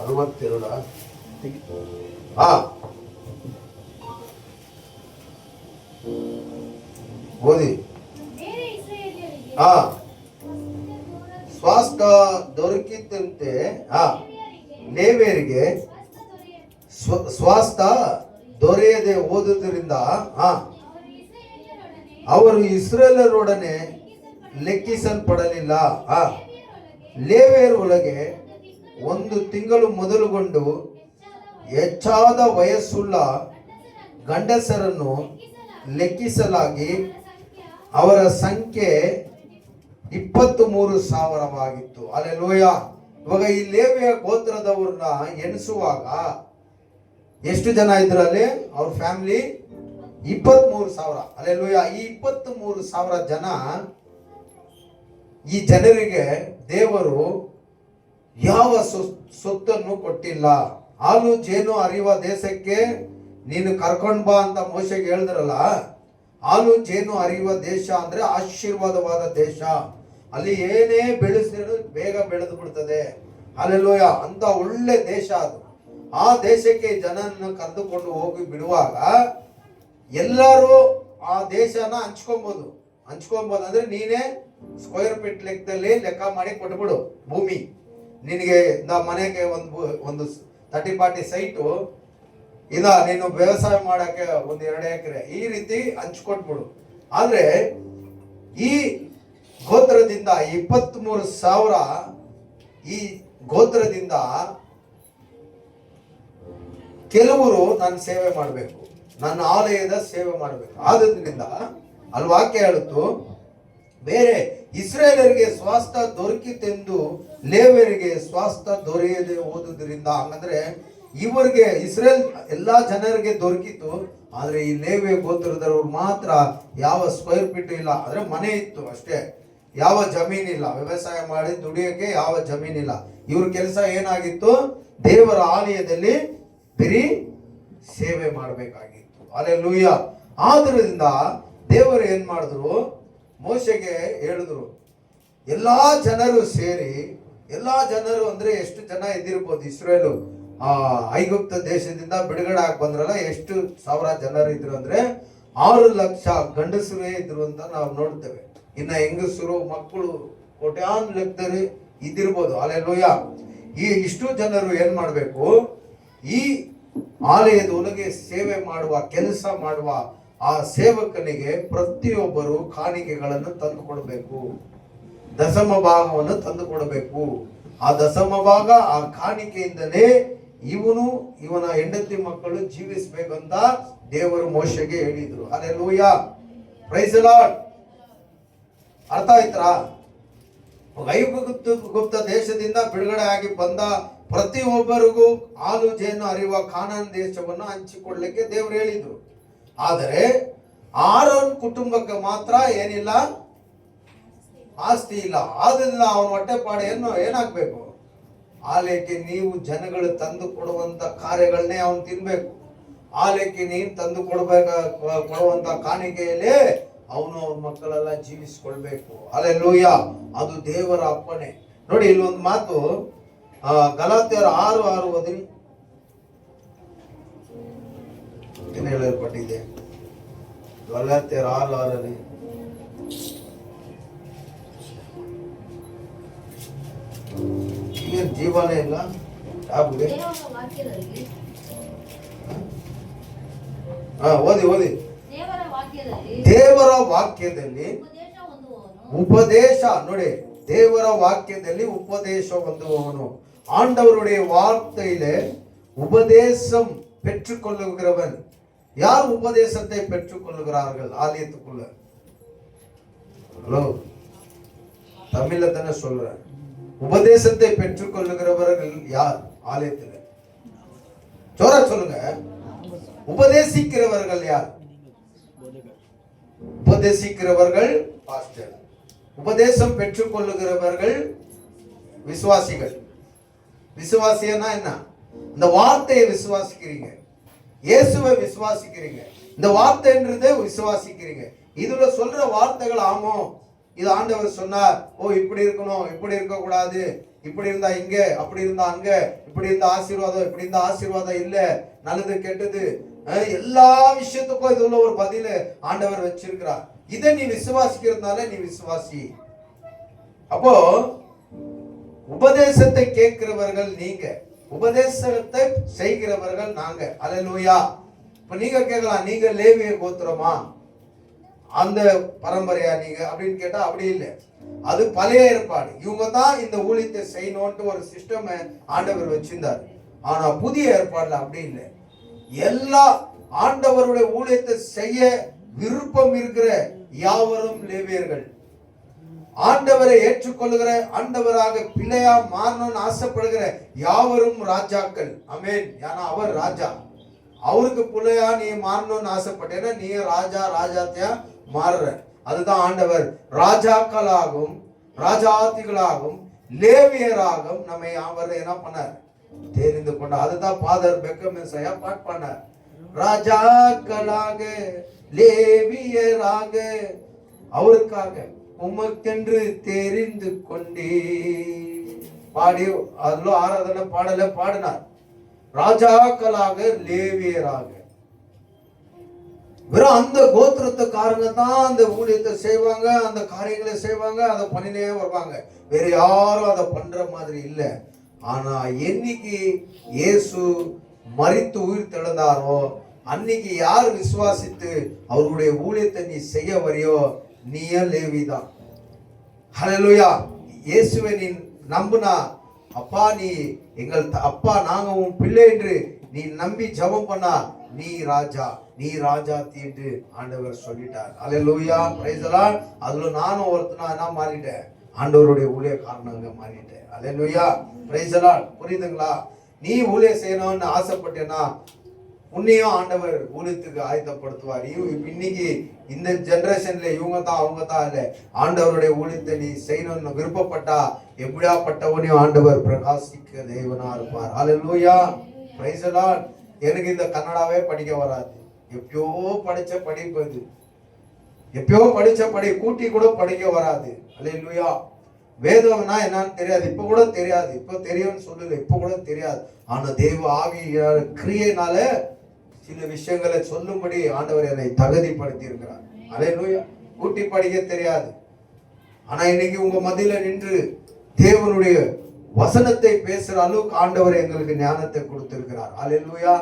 62 ಓದಿ. ಸ್ವಾಸ್ಥ್ಯ ದೊರಕಿದಂತೆ ಲೇವಿಯರಿಗೆ ಸ್ವಾಸ್ಥ್ಯ ದೊರೆಯದೆ ಹೋದುದರಿಂದ ಅವರು ಇಸ್ರಾಯೇಲರೊಡನೆ ಲೆಕ್ಕಿಸಲ್ಪಡಲಿಲ್ಲ. ಲೇವಿಯರ ಒಳಗೆ 1 ತಿಂಗಳು ಮೊದಲುಗೊಂಡು ಹೆಚ್ಚಾದ ವಯಸ್ಸುಳ್ಳ ಗಂಡಸರನ್ನು ಲೆಕ್ಕಿಸಲಾಗಿ ಅವರ ಸಂಖ್ಯೆ 23,000 ಅಲ್ಲೆಲೂಯಾ. ಇವಾಗ ಈ ಲೇವಿಯ ಗೋತ್ರದವ್ರನ್ನ ಎಣಿಸುವಾಗ ಎಷ್ಟು ಜನ ಇದ್ರಲ್ಲಿ, ಅವ್ರ ಫ್ಯಾಮಿಲಿ 23,000. ಅಲ್ಲೆಲೂಯಾ. ಈ 23,000 ಜನ, ಈ ಜನರಿಗೆ ದೇವರು ಯಾವ ಸೊತ್ತನ್ನು ಕೊಟ್ಟಿಲ್ಲ. ಹಾಲು ಜೇನು ಹರಿಯುವ ದೇಶಕ್ಕೆ ನೀನು ಕರ್ಕೊಂಡ್ ಬಾ ಅಂತ ಮೋಶೆಗೆ ಹೇಳಿದ್ರಲ್ಲ. ಹಾಲು ಜೇನು ಹರಿಯುವ ದೇಶ ಅಂದ್ರೆ ಆಶೀರ್ವಾದವಾದ ದೇಶ. ಅಲ್ಲಿ ಏನೇ ಬೆಳೆಸಿದ್ರು ಬೇಗ ಬೆಳೆದು ಬಿಡ್ತದೆ. ಅಲ್ಲೆಲ್ಲೂಯ. ಅಂತ ಒಳ್ಳೆ ದೇಶ ಅದು. ಆ ದೇಶಕ್ಕೆ ಜನರನ್ನು ಕರೆದುಕೊಂಡು ಹೋಗಿ ಬಿಡುವಾಗ ಎಲ್ಲರೂ ಆ ದೇಶನ ಹಂಚ್ಕೊಬಹುದು ಅಂದ್ರೆ ನೀನೇ ಸ್ಕ್ವೇರ್ ಫೀಟ್ ಲೆಕ್ಕದಲ್ಲಿ ಲೆಕ್ಕ ಮಾಡಿ ಕೊಟ್ಬಿಡು. ಭೂಮಿ ನಿನಗೆ ಮನೆಗೆ ಒಂದು 30-40 ಸೈಟು ನೀನು ವ್ಯವಸಾಯ ಮಾಡಕ್ಕೆ 1-2 ಎಕರೆ ಈ ರೀತಿ ಹಂಚ್ಕೊಟ್ಬಿಡು. ಆದ್ರೆ ಈ ಗೋತ್ರದಿಂದ 23,000 ಈ ಗೋತ್ರದಿಂದ ಕೆಲವರು ನಾನು ಸೇವೆ ಮಾಡಬೇಕು, ನನ್ನ ಆಲಯದ ಸೇವೆ ಮಾಡಬೇಕು. ಆದ್ರಿಂದ ಅಲ್ಲಿ ವಾಕ್ಯ ಹೇಳುತ್ತು, ಬೇರೆ ಇಸ್ರೇಲರಿಗೆ ಸ್ವಾಸ್ಥ್ಯ ದೊರಕಿತೆಂದು ಲೇವಿಯರಿಗೆ ಸ್ವಾಸ್ಥ್ಯ ದೊರೆಯದೆ ಹೋದುದರಿಂದ, ಹಂಗಂದ್ರೆ ಇವರಿಗೆ ಇಸ್ರೇಲ್ ಎಲ್ಲಾ ಜನರಿಗೆ ದೊರಕಿತು, ಆದ್ರೆ ಈ ಲೇವಿಯ ಗೋತ್ರದವರು ಮಾತ್ರ ಯಾವ ಸ್ಕ್ವೇರ್ ಫೀಟ್ ಇಲ್ಲ, ಅಂದ್ರೆ ಮನೆ ಇತ್ತು ಅಷ್ಟೇ, ಯಾವ ಜಮೀನಿಲ್ಲ, ವ್ಯವಸಾಯ ಮಾಡಿ ದುಡಿಯೋಕೆ ಯಾವ ಜಮೀನಿಲ್ಲ. ಇವ್ರ ಕೆಲಸ ಏನಾಗಿತ್ತು? ದೇವರ ಆಲಯದಲ್ಲಿ ಬರೀ ಸೇವೆ ಮಾಡಬೇಕಾಗಿತ್ತು. ಹಲ್ಲೆಲೂಯ. ಆದ್ರಿಂದ ದೇವರು ಏನ್ ಮಾಡಿದ್ರು, ಮೋಶೆಗೆ ಹೇಳಿದ್ರು, ಎಲ್ಲಾ ಜನರು ಸೇರಿ, ಎಲ್ಲಾ ಜನರು ಅಂದ್ರೆ ಎಷ್ಟು ಜನ ಇದ್ದಿರ್ಬೋದು? ಇಸ್ರೇಲು ಐಗುಪ್ತ ದೇಶದಿಂದ ಬಿಡುಗಡೆ ಆಗಿ ಬಂದ್ರಲ್ಲ, ಎಷ್ಟು ಸಾವಿರ ಜನರು ಇದ್ರು ಅಂದ್ರೆ 6 ಲಕ್ಷ ಗಂಡಸರೇ ಇದ್ರು ಅಂತ ನಾವು ನೋಡ್ತೇವೆ. ಇನ್ನ ಹೆಂಗಸರು ಮಕ್ಕಳು ಕೋಟ್ಯಾನ್ ಲೆಕ್ಕದಲ್ಲಿ ಇದ್ದಿರ್ಬೋದು. ಹಲ್ಲೆಲೂಯ. ಈ ಇಷ್ಟು ಜನರು ಏನ್ ಮಾಡ್ಬೇಕು? ಈ ಆಲಯದ ಒಳಗೆ ಸೇವೆ ಮಾಡುವ, ಕೆಲಸ ಮಾಡುವ ಆ ಸೇವಕನಿಗೆ ಪ್ರತಿಯೊಬ್ಬರು ಕಾಣಿಕೆಗಳನ್ನು ತಂದು ಕೊಡಬೇಕು, ದಶಮ ಭಾಗವನ್ನು ತಂದು ಕೊಡಬೇಕು. ಆ ದಶಮ ಭಾಗ, ಆ ಕಾಣಿಕೆಯಿಂದಲೇ ಇವನ ಹೆಂಡತಿ ಮಕ್ಕಳು ಜೀವಿಸಬೇಕಂತ ದೇವರು ಮೋಶೆಗೆ ಹೇಳಿದ್ರು. ಹಲ್ಲೆಲೂಯ. Praise the Lord. ಅರ್ಥ ಆಯ್ತಾ? ಐಗುಪ್ತ ದೇಶದಿಂದ ಬಿಡುಗಡೆ ಆಗಿ ಬಂದ ಪ್ರತಿಯೊಬ್ಬರಿಗೂ ಹಾಲು ಜೇನು ಹರಿಯುವ ಕಾನಾನ್ ದೇಶವನ್ನು ಹಂಚಿಕೊಳ್ಳಲಿಕ್ಕೆ ದೇವರು ಹೇಳಿದ್ರು. ಆದರೆ ಆರೋನ್ ಕುಟುಂಬಕ್ಕೆ ಮಾತ್ರ ಏನಿಲ್ಲ, ಆಸ್ತಿ ಇಲ್ಲ. ಆದ್ರಿಂದ ಅವನ ಹೊಟ್ಟೆಪಾಡು ಏನಾಗ್ಬೇಕು? ಆಲಯಕ್ಕೆ ನೀವು ಜನಗಳು ತಂದು ಕೊಡುವಂತ ಕಾರ್ಯಗಳನ್ನೇ ಅವನು ತಿನ್ಬೇಕು. ಆಲಯಕ್ಕೆ ನೀನು ತಂದು ಕೊಡುವಂತ ಕಾಣಿಕೆಯಲ್ಲೇ ಅವನು ಅವ್ರ ಮಕ್ಕಳೆಲ್ಲ ಜೀವಿಸಿಕೊಳ್ಬೇಕು. ಹಲ್ಲೆಲೂಯ. ಅದು ದೇವರ ಅಪ್ಪಣೆ. ನೋಡಿ, ಇಲ್ಲೊಂದು ಮಾತು, ಗಲಾತ್ಯರ 6:6 ಓದಿ. ಏನು ಹೇಳಲ್ಪಟ್ಟಿದೆ? ಗಲಾತ್ಯರ 6:6 ಏನು ಜೀವನೇ ಇಲ್ಲ ಯಾಕೆ? ಓದಿ. ದೇವರ ವಾಕ್ಯದಲ್ಲಿ ಉಪದೇಶ, ನೋಡಿ, ದೇವರ ವಾಕ್ಯದಲ್ಲಿ ಉಪದೇಶ ಹೊಂದುವವನು, ஆண்டவருடைய வார்த்தையிலே உபதேசம் பெற்றுக்கொள்ளுகிறவன். யார் உபதேசத்தை பெற்றுக்கொள்ளுகிறார்கள் ஆலயத்துக்குள்ள? ஹலோ, தமிழ்ல தானே சொல்றேன். உபதேசத்தை பெற்றுக்கொள்ளுகிறவர்கள் யார் ஆலயத்தில்? ஜோரா சொல்லுங்க. உபதேசிக்கிறவர்கள் யார்? உபதேசிக்கிறவர்கள் பாஸ்டர். உபதேசம் பெற்றுக்கொள்ளுகிறவர்கள் விசுவாசிகள். விசுவாசியன்னா என்ன? இந்த வார்த்தையை விசுவாசிக்கிறீங்க, இயேசுவை விசுவாசிக்கிறீங்க, இந்த வார்த்தைன்றதை விசுவாசிக்கிறீங்க. இதுல சொல்ற வார்த்தைகள் ஆமோ, இது ஆண்டவர் சொன்னார், ஓ இப்படி இருக்கணும், இப்படி இருக்க கூடாது, இப்படி இருந்தா இங்க, அப்படி இருந்தா அங்க, இப்படி இருந்தா ஆசீர்வாதம், இப்படி இருந்தா ஆசீர்வாதம் இல்ல, நல்லது கெட்டது, எல்லா விஷயத்துக்கும் இதுல ஒரு பதில ஆண்டவர் வச்சிருக்கிறார். இதை நீ விசுவாசிக்கிறதுனால நீ விசுவாசி. அப்போ உபதேசத்தை கேட்கிறவர்கள் நீங்க, உபதேசத்தை செய்கிறவர்கள் நாங்க. அல்லேலூயா. இப்ப நீங்க கேட்கலாம், நீங்க லேவிய கோத்திரமா, அந்த பரம்பரையா நீங்க அப்படின்னு கேட்டா அப்படி இல்லை. அது பழைய ஏற்பாடு. இவங்க தான் இந்த ஊழியத்தை செய்யணும்ட்டு ஒரு சிஸ்டம் ஆண்டவர் வச்சிருந்தார். ஆனா புதிய ஏற்பாடுல அப்படி இல்லை. எல்லா ஆண்டவருடைய ஊழியத்தை செய்ய விருப்பம் இருக்கிற யாவரும் லேவியர்கள், ஆண்டவரை ஏற்றுக்கொள்ளுகிற, ஆண்டவராக பிள்ளையா மாறணும்னு ஆசைப்படுகிற யாவரும் ராஜாக்கள். ஆமென். ஏன்னா அவர் ராஜா, அவருக்கு பிள்ளையா நீ மாறணும்னு ஆசைப்பட்டேன்னா நீ ராஜாத்தியா மாறுற. அதுதான் ஆண்டவர் ராஜாக்களாகவும் ராஜாத்திகளாகவும் லேவியராகவும் நம்மை அவர் என்ன பண்ணார்? தெரிந்து கொண்டார். அதுதான் ஃபாதர் பெக்கம் மெசியா பாட் பண்ணார். ராஜாக்களாக லேவியராக அவருக்காக உமக்கென்று தெரிந்து கொண்டே பாடி அதுல ஆராதனை பாடல பாடினார். ராஜாக்களாக லேவியராக. வெறும் அந்த கோத்திரத்துக்காரங்க தான் அந்த ஊழியத்தை செய்வாங்க, அந்த காரியங்களை செய்வாங்க, அதை பண்ணினே வருவாங்க. வேற யாரும் அதை பண்ற மாதிரி இல்லை. ஆனா என்னைக்கு இயேசு மரித்து உயிர் தெழுந்தாரோ அன்னைக்கு யார் விசுவாசித்து அவருடைய ஊழியத்தை நீ செய்ய வரையோ நீயே லேவி தான். ஹல்லேலூயா. இயேசுவை நீ நம்புனா, அப்பா நீ எங்கள் அப்பா, நாங்க உன் பிள்ளை என்று நீ நம்பி ஜெபம் பண்ணா நீ ராஜா, நீ ராஜா தீண்டு ஆண்டவர் சொல்லிட்டார். அல்லேலூயா, பிரைஸ் தி லார்ட். அதுல நானும் ஒருத்தனா என்ன மாறிட்டேன், ஆண்டவருடைய ஊழியக்காரனாக மாறிட்டேன். அல்லேலூயா, பிரைஸ் தி லார்ட். புரியுதுங்களா? நீ ஊழியம் செய்யணும்னு ஆசைப்பட்டேன்னா உன்னையும் ஆண்டவர் ஊழியத்துக்கு ஆயத்தப்படுத்துவார். இன்னைக்கு இந்த ஜெனரேஷன்ல இவங்க தான் அவங்க தான் இல்ல, ஆண்டவருடைய ஊழியத்தை நீ செய்யணும்னு விருப்பப்பட்டா எப்படியாப்பட்டவனையும் ஆண்டவர் பிரகாசிக்க தேவனா இருப்பார். அல்லேலூயா, பிரைஸ் தி லார்ட். எனக்கு இந்த கன்னடாவே படிக்க வராது, எப்பயோ படிச்ச படிப்பு, அது எப்பயோ படிச்ச படி கூட்டி கூட படிக்க வராது. அல்லேலூயா. வேதம்னா என்னன்னு தெரியாது, இப்ப கூட தெரியாது, இப்ப தெரியும்னு சொல்லல, இப்ப கூட தெரியாது. ஆனா தேவ ஆவியார் கிரியையினால சில விஷயங்களை சொல்லும்படி ஆண்டவர் என்னை தகுதிப்படுத்தி இருக்கிறார். அல்லேலூயா. கூட்டி படிக்க தெரியாது, ஆனா இன்னைக்கு உங்க மத்தியில நின்று தேவனுடைய வசனத்தை பேசுற அளவுக்கு ஆண்டவர் எங்களுக்கு ஞானத்தை கொடுத்திருக்கிறார். அல்லேலூயா.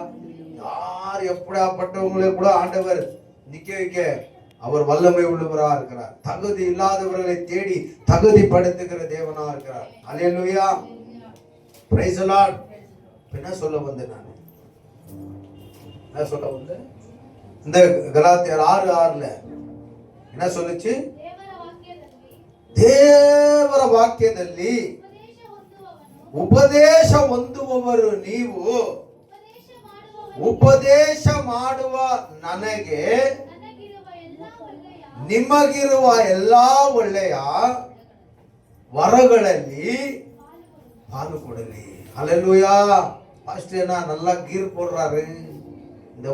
யார் எப்படியாப்பட்டவங்களை கூட ஆண்டவர் நிக்க வைக்க அவர் வல்லமை உள்ளவரா இருக்கிறார். தகுதி இல்லாதவர்களை தேடி தகுதிப்படுத்துகிற தேவனா இருக்கிறார். அல்லேலூயா, பிரைஸ் தி லார்ட். என்ன சொல்ல வந்தேன் நான், என்ன சொல்ல வந்தேன்? இந்த கலாத்தியர் 6:6 என்ன சொல்லுச்சு? ದೇವರ ವಾಕ್ಯದಲ್ಲಿ ಉಪದೇಶ ಹೊಂದುವವರು ನೀವು, ಉಪದೇಶ ಮಾಡುವ ನನಗೆ ನಿಮಗಿರುವ ಎಲ್ಲಾ ಒಳ್ಳೆಯ ವರಗಳಲ್ಲಿ பாலு கொடலி. அல்லேலூயா. பாஸ்டர் என்ன நல்லா கீர் போடுறாரு இந்த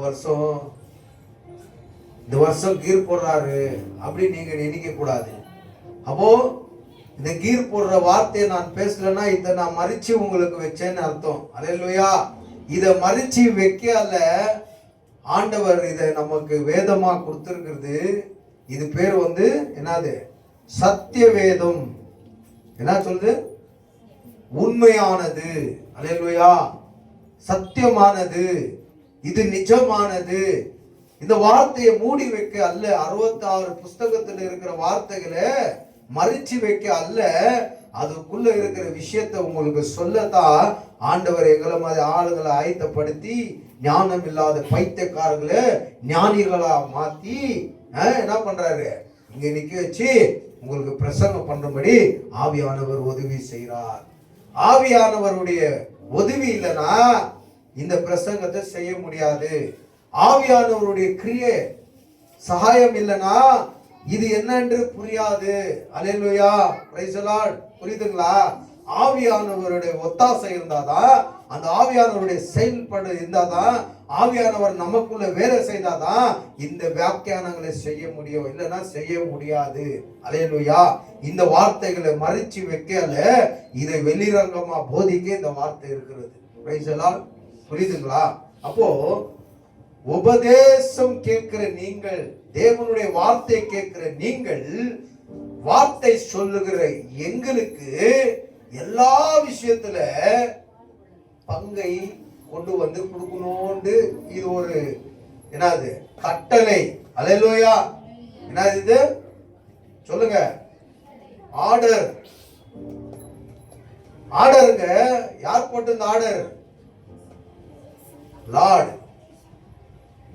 வருஷம் கீர் போடுறாரு அப்படி நீங்க நினைக்க கூடாது. அப்போ இந்த கீர் போடுற வார்த்தையை நான் பேசலன்னா இதை நான் மறிச்சு உங்களுக்கு வச்சேன்னு அர்த்தம். அல்லேலூயா. இதை மறிச்சு வைக்கல, ஆண்டவர் இதை நமக்கு வேதமா கொடுத்திருக்கிறது. இது பேர் என்னது? சத்திய வேதம். என்ன சொல்லுது? உண்மையானது. அல்லேலூயா. சத்தியமானது, இது நிஜமானது. இந்த வார்த்தையை மூடி வைக்க அல்ல, 66 புஸ்தகத்தில் இருக்கிற வார்த்தைகளை மறிச்சு வைக்க அல்ல, அதுக்குள்ள இருக்கிற விஷயத்தை உங்களுக்கு சொல்லத்தான் ஆண்டவர் எங்களை மாதிரி ஆளுகளை ஆயத்தப்படுத்தி ஞானம் இல்லாத பைத்தியக்காரர்களை ஞானிகளா மாத்தி என்ன பண்றாரு, இங்க நிக்க வச்சு உங்களுக்கு பிரசங்கம் பண்றபடி ஆவியானவர் உதவி செய்கிறார். ஆவியானவருடைய உதவி இல்லைன்னா இந்த பிரசங்கத்தை செய்ய முடியாது. ஆவியானவருடைய கிரியை சகாயம் இல்லைன்னா இது என்னன்னு புரியாது. அல்லேலூயா, பிரைஸ் தி லார்ட். புரியுதுங்களா? ஆவியானவருடைய ஒத்தாசை இருந்தாதான், அந்த ஆவியானவருடைய செயல்பாடு இருந்தாதான், ஆவியானவர் நமக்குள்ள வேலை செய்தாதான் இந்த வியாக்கியானங்களை செய்ய முடியும், இல்லைன்னா செய்ய முடியாது. அல்லேலூயா. இந்த வார்த்தைகளை மறிச்சு வைக்கல, இதை வெளிரங்கமா போதிக்க இந்த வார்த்தை இருக்கிறது. Price the Lord. புரியுதுங்களா? அப்போ உபதேசம் கேட்கிற நீங்கள், தேவனுடைய வார்த்தை கேட்கிற நீங்கள், வார்த்தை சொல்லுகிற எங்களுக்கு எல்லா விஷயத்துல பங்கை கொண்டு கொடுக்கணும்னு இது ஒரு என்னது கட்டளை. அல்லேலூயா. என்னது இது சொல்லுங்க? ஆர்டர். ஆர்டருங்க. யார் போட்டு இந்த ஆர்டர்? லார்ட்.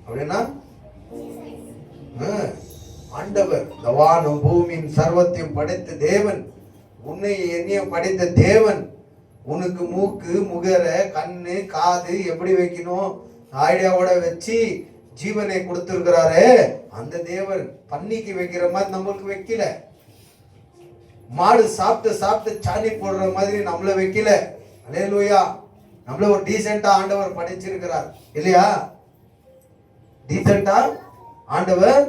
அப்படின்னா ஆண்டவர், வானம் பூமியின் சர்வத்தையும் படைத்த தேவன், உன்னை என்னையும் படைத்த தேவன், உனக்கு மூக்கு, முகர, கண்ணு, காது எப்படி வைக்கணும் ஐடியாவோட வச்சு ஜீவனை கொடுத்திருக்கிறாரு. அந்த தேவன் பன்னிக்கு வைக்கிற மாதிரி நம்மளுக்கு வைக்கல. மாடு சாப்பிட்டு சாணி போடுற மாதிரி நம்மள வைக்கல. அல்லேலூயா. நம்மள ஒரு டீசென்டா ஆண்டவர் படைச்சிருக்கிறார் இல்லையா? டீசென்டா ஆண்டவர்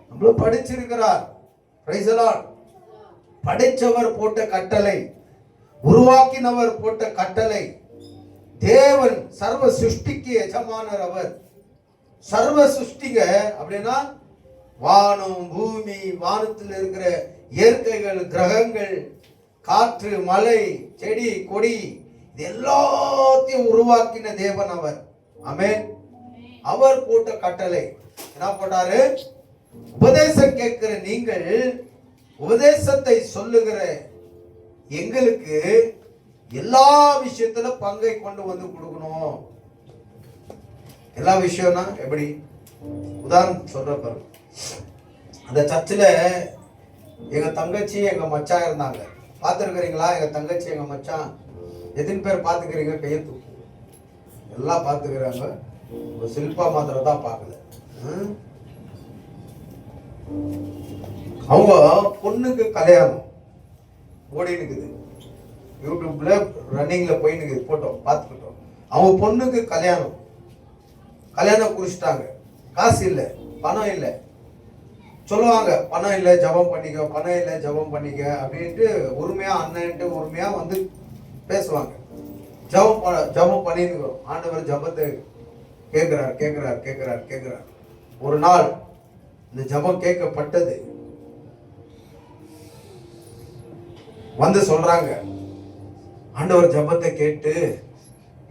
நம்மள படைச்சிருக்கிறார். Price the Lord. படைச்சவர் போட்ட கட்டளை, உருவாக்கினவர் போட்ட கட்டளை. தேவன் சர்வ சிருஷ்டிக்கு எஜமானர். அவர் சர்வ சிருஷ்டிங்க. அப்படின்னா வானம், பூமி, வானத்தில் இருக்கிற இயற்கைகள், கிரகங்கள், காற்று, மலை, செடி, கொடி, இது எல்லாத்தையும் உருவாக்கின தேவன் அவர். ஆமென். அவர் போட்ட கட்டளை என்ன போட்டாரு? உபதேசம் கேட்கிற நீங்கள், உபதேசத்தை சொல்லுகிற எங்களுக்கு எல்லா விஷயத்துல பங்கை கொண்டு கொடுக்கணும். எல்லா விஷயம்னா எப்படி? உதாரணம் சொல்ற பாருங்க. அந்த சர்ச்சில் எங்க தங்கச்சி எங்க மச்சான் இருந்தாங்க. பார்த்துருக்கிறீங்களா? எங்க தங்கச்சி எங்க மச்சான் எத்தனை பேர் பார்த்துக்கிறீங்க? கையை தூக்கு. எல்லாம் பார்த்துக்கிறாங்க. சில்பா மாத்திரம் தான் பார்க்கல. அவங்க பொண்ணுக்கு கல்யாணம் ஓடி இருக்குது, யூடியூப்ல ரன்னிங்ல போய் நிக்குது, போட்டோம் பார்த்துக்கிட்டோம். அவங்க பொண்ணுக்கு கல்யாணம் குறிச்சிட்டாங்க. காசு இல்லை, பணம் இல்லை. சொல்லுவாங்க பணம் இல்லை ஜபம் பண்ணிக்க, பணம் இல்லை ஜபம் பண்ணிக்க அப்படின்ட்டு உரிமையா அண்ணன்ட்டு உரிமையா வந்து பேசுவாங்க. ஜபம் பண்ணிருக்கிறோம். ஆண்டவர் ஜபத்தை கேட்கிறார். ஒரு நாள் இந்த ஜபம் கேட்கப்பட்டது. வந்து சொல்றாங்க, ஆண்டவர் ஜபத்தை கேட்டு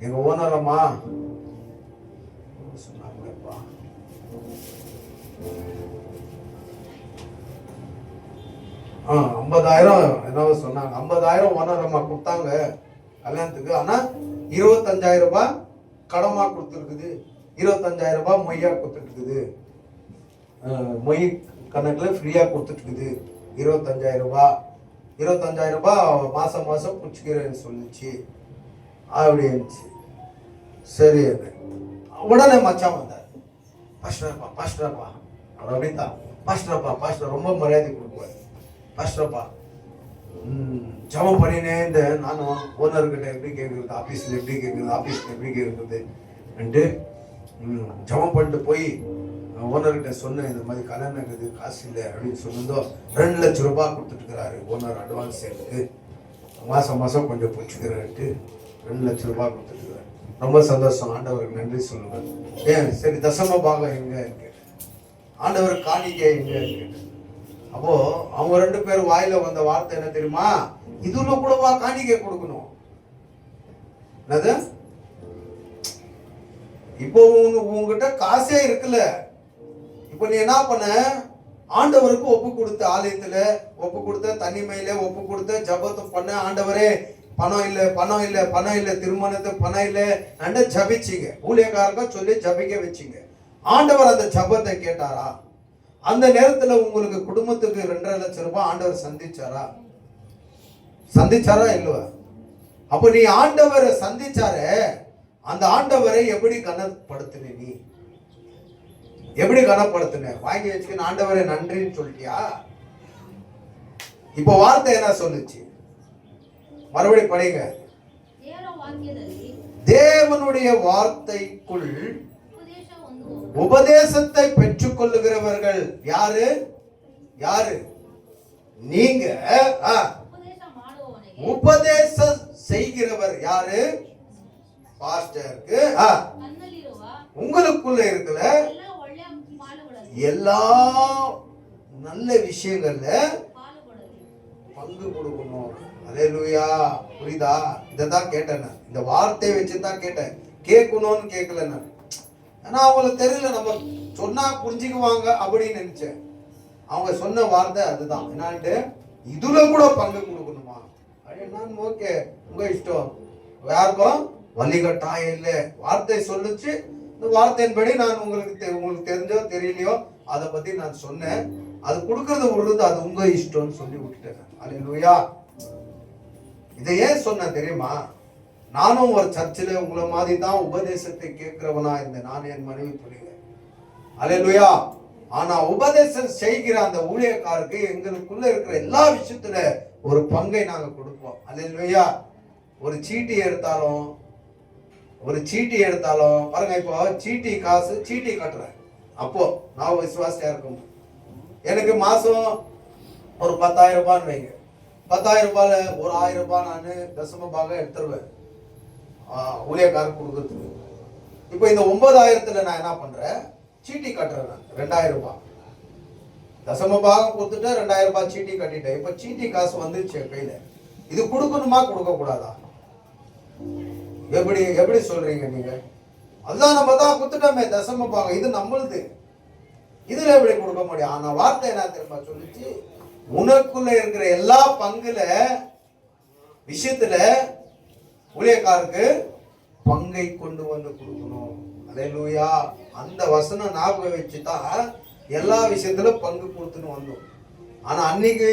எங்க ஓனரம்மா சொன்னாங்கப்பா, $50,000 சொன்னாங்க. 50,000 ஓனரம்மா கொடுத்தாங்க கல்யாணத்துக்கு. ஆனா 25,000 ரூபாய் கடமா கொடுத்துருக்குது, 25,000 ரூபாய் மொய்யா கொடுத்துருக்குது, மொய் கணக்குல ஃப்ரீயா கொடுத்துட்டு 25,000 ரூபாய் 25,000 ரூபாய் மாசம் மாசம் பிடிச்சிக்கிறேன்னு சொல்லிச்சு. அப்படி இருந்துச்சு. சரி, உடனே மச்சான் வந்தார். பாஸ்டர்ப்பா அவர் அப்படித்தான். பாஸ்டர் ரொம்ப மரியாதை கொடுக்குவார். பாஸ்டர்ப்பா ஜபம் பண்ணினே இந்த நானும் ஓனர்கிட்ட எப்படி கேட்குறது, ஆஃபீஸில் எப்படி கேட்குறது ஜபம் பண்ணிட்டு போய் ஓனர்கிட்ட சொன்னேன், இந்த மாதிரி கல்யாணம் இருக்குது, காசு இல்லை அப்படின்னு சொன்னதோ 2 லட்சம் ரூபாய் கொடுத்துட்டுக்கிறாரு ஓனர் அட்வான்ஸ். எனக்கு மாதம் கொஞ்சம் பிடிச்சிக்கிறேன்ட்டு 2 லட்சம் ரூபாய் கொடுத்துட்டுக்கிறாரு. ரொம்ப சந்தோஷம், ஆண்டவருக்கு நன்றி சொல்லுவேன். ஏன் சரி தசம பாகம் எங்கன்னு கேட்டேன், ஆண்டவர் காணிக்கை எங்கன்னு கேட்டேன். அப்போ அவங்க 2 பேர் வாயில வந்த வார்த்தை என்ன தெரியுமா? இதுல கூடவா காணிக்கை கொடுக்கணும்? என்னது? இப்போ உங்ககிட்ட காசே இருக்குல்ல, இப்போ நீ என்ன பண்ண? ஆண்டவருக்கு ஒப்பு கொடுத்த, ஆலயத்துல ஒப்பு கொடுத்த, தனிமையில ஒப்பு கொடுத்த, ஜபத்தை பண்ண, ஆண்டவரே பணம் இல்லை திருமணத்துக்கு பணம் இல்லை அண்ட ஜபிச்சிங்க. ஊழியக்காரங்க சொல்லி ஜபிக்க வச்சிங்க. ஆண்டவர் அந்த ஜபத்தை கேட்டாரா? அந்த நேரத்துல உங்களுக்கு குடும்பத்துக்கு 2.5 லட்சம் ரூபாய் ஆண்டவர் சந்திச்சாரா இல்லவா? அப்ப நீ ஆண்டவரை சந்திச்சாரே, அந்த ஆண்டவரை எப்படி கனப்படுத்தின? நீ எப்படி கனப்படுத்தின? வாங்கி வச்சுக்க ஆண்டவரை நன்றின்னு சொல்லிட்டியா? இப்ப வார்த்தை என்ன சொல்லுச்சு? மறுபடியும் படிங்க. தேவனுடைய வார்த்தைக்குள் உபதேசத்தை பெற்றுக் கொள்ளுகிறவர்கள் யாரு? நீங்க. உபதேசம் செய்கிறவர் யாரு? பாஸ்டருக்கு. உங்களுக்குள்ள இருக்கிற எல்லா நல்ல விஷயங்கள்ல பங்கு கொடுக்கணும். அல்லேலூயா. புரியுதா? இதான் கேட்டேன். இந்த வார்த்தையை வச்சுதான் கேட்டேன், கேட்கணும்னு கேட்கல நான். ஆனா அவங்களுக்கு தெரியல, நம்ம சொன்னா புரிஞ்சுக்குவாங்க அப்படின்னு நினைச்சேன். அவங்க சொன்ன வார்த்தை அதுதான். என்னான்ட்டு இதுல கூட பங்கு கொடுக்கணுமா? நான் ஓகே, உங்க இஷ்டம், யாருக்கும் வழிகட்டாயம் இல்லை. வார்த்தை சொல்லுச்சு, இந்த வார்த்தையின்படி நான் உங்களுக்கு தெரிஞ்சோ தெரியலையோ அதை பத்தி நான் சொன்னேன். அது கொடுக்கறது விடுறது அது உங்க இஷ்டம்னு சொல்லி விட்டுட்டேன். அல்லேலூயா. இதை ஏன் சொன்ன தெரியுமா? நானும் ஒரு சர்ச்சில் உங்களை மாதிரி தான் உபதேசத்தை கேட்கிறவனா இருந்தேன், நான் என் மனைவி புரியுங்க. அல்லேலூயா. ஆனா உபதேசம் செய்கிற அந்த ஊழியக்காருக்கு எங்களுக்குள்ள இருக்கிற எல்லா விஷயத்துல ஒரு பங்கை நாங்க கொடுப்போம். அல்லேலூயா. ஒரு சீட்டி எடுத்தாலும் பாருங்க, இப்போ சீட்டி கட்டுறேன். அப்போ நான் விசுவாசியா இருக்கும், எனக்கு மாசம் ஒரு 10,000 ரூபான்னு வைங்க. 10,000 ரூபாயில ஒரு 1,000 ரூபாய் நான் தசம பாகம் எடுத்துருவேன் ஊழியக்காரருக்கு கொடுக்கறதுக்கு. இப்போ இந்த 9,000த்துல நான் என்ன பண்றேன்? சீட்டி கட்டுறேன். நான் 2,000 ரூபாய் தசம பாகம் கொடுத்துட்டு 2,000 ரூபாய் சீட்டி கட்டிட்டேன். இப்ப சீட்டி காசு வந்துச்சு கையில. இது கொடுக்கணுமா கொடுக்க கூடாதா? எப்படி சொல்றீங்க நீங்க? அதுதான் நம்ம தான் குத்துட்டோமே தசம பாகம், இது நம்மளுது, இதுல எப்படி கொடுக்க முடியும்? ஆனா வார்த்தை என்ன தெரியுமா சொல்லிச்சு? உனக்குள்ள இருக்கிற எல்லா பங்குல விஷயத்துல ஊழியக்காருக்கு பங்கை கொண்டு வந்து கொடுக்கணும். அல்லேலூயா. அந்த வசனம் ஞாபகம் வச்சுதான் எல்லா விஷயத்துல பங்கு கொடுத்துன்னு வந்தோம். ஆனா அன்னைக்கு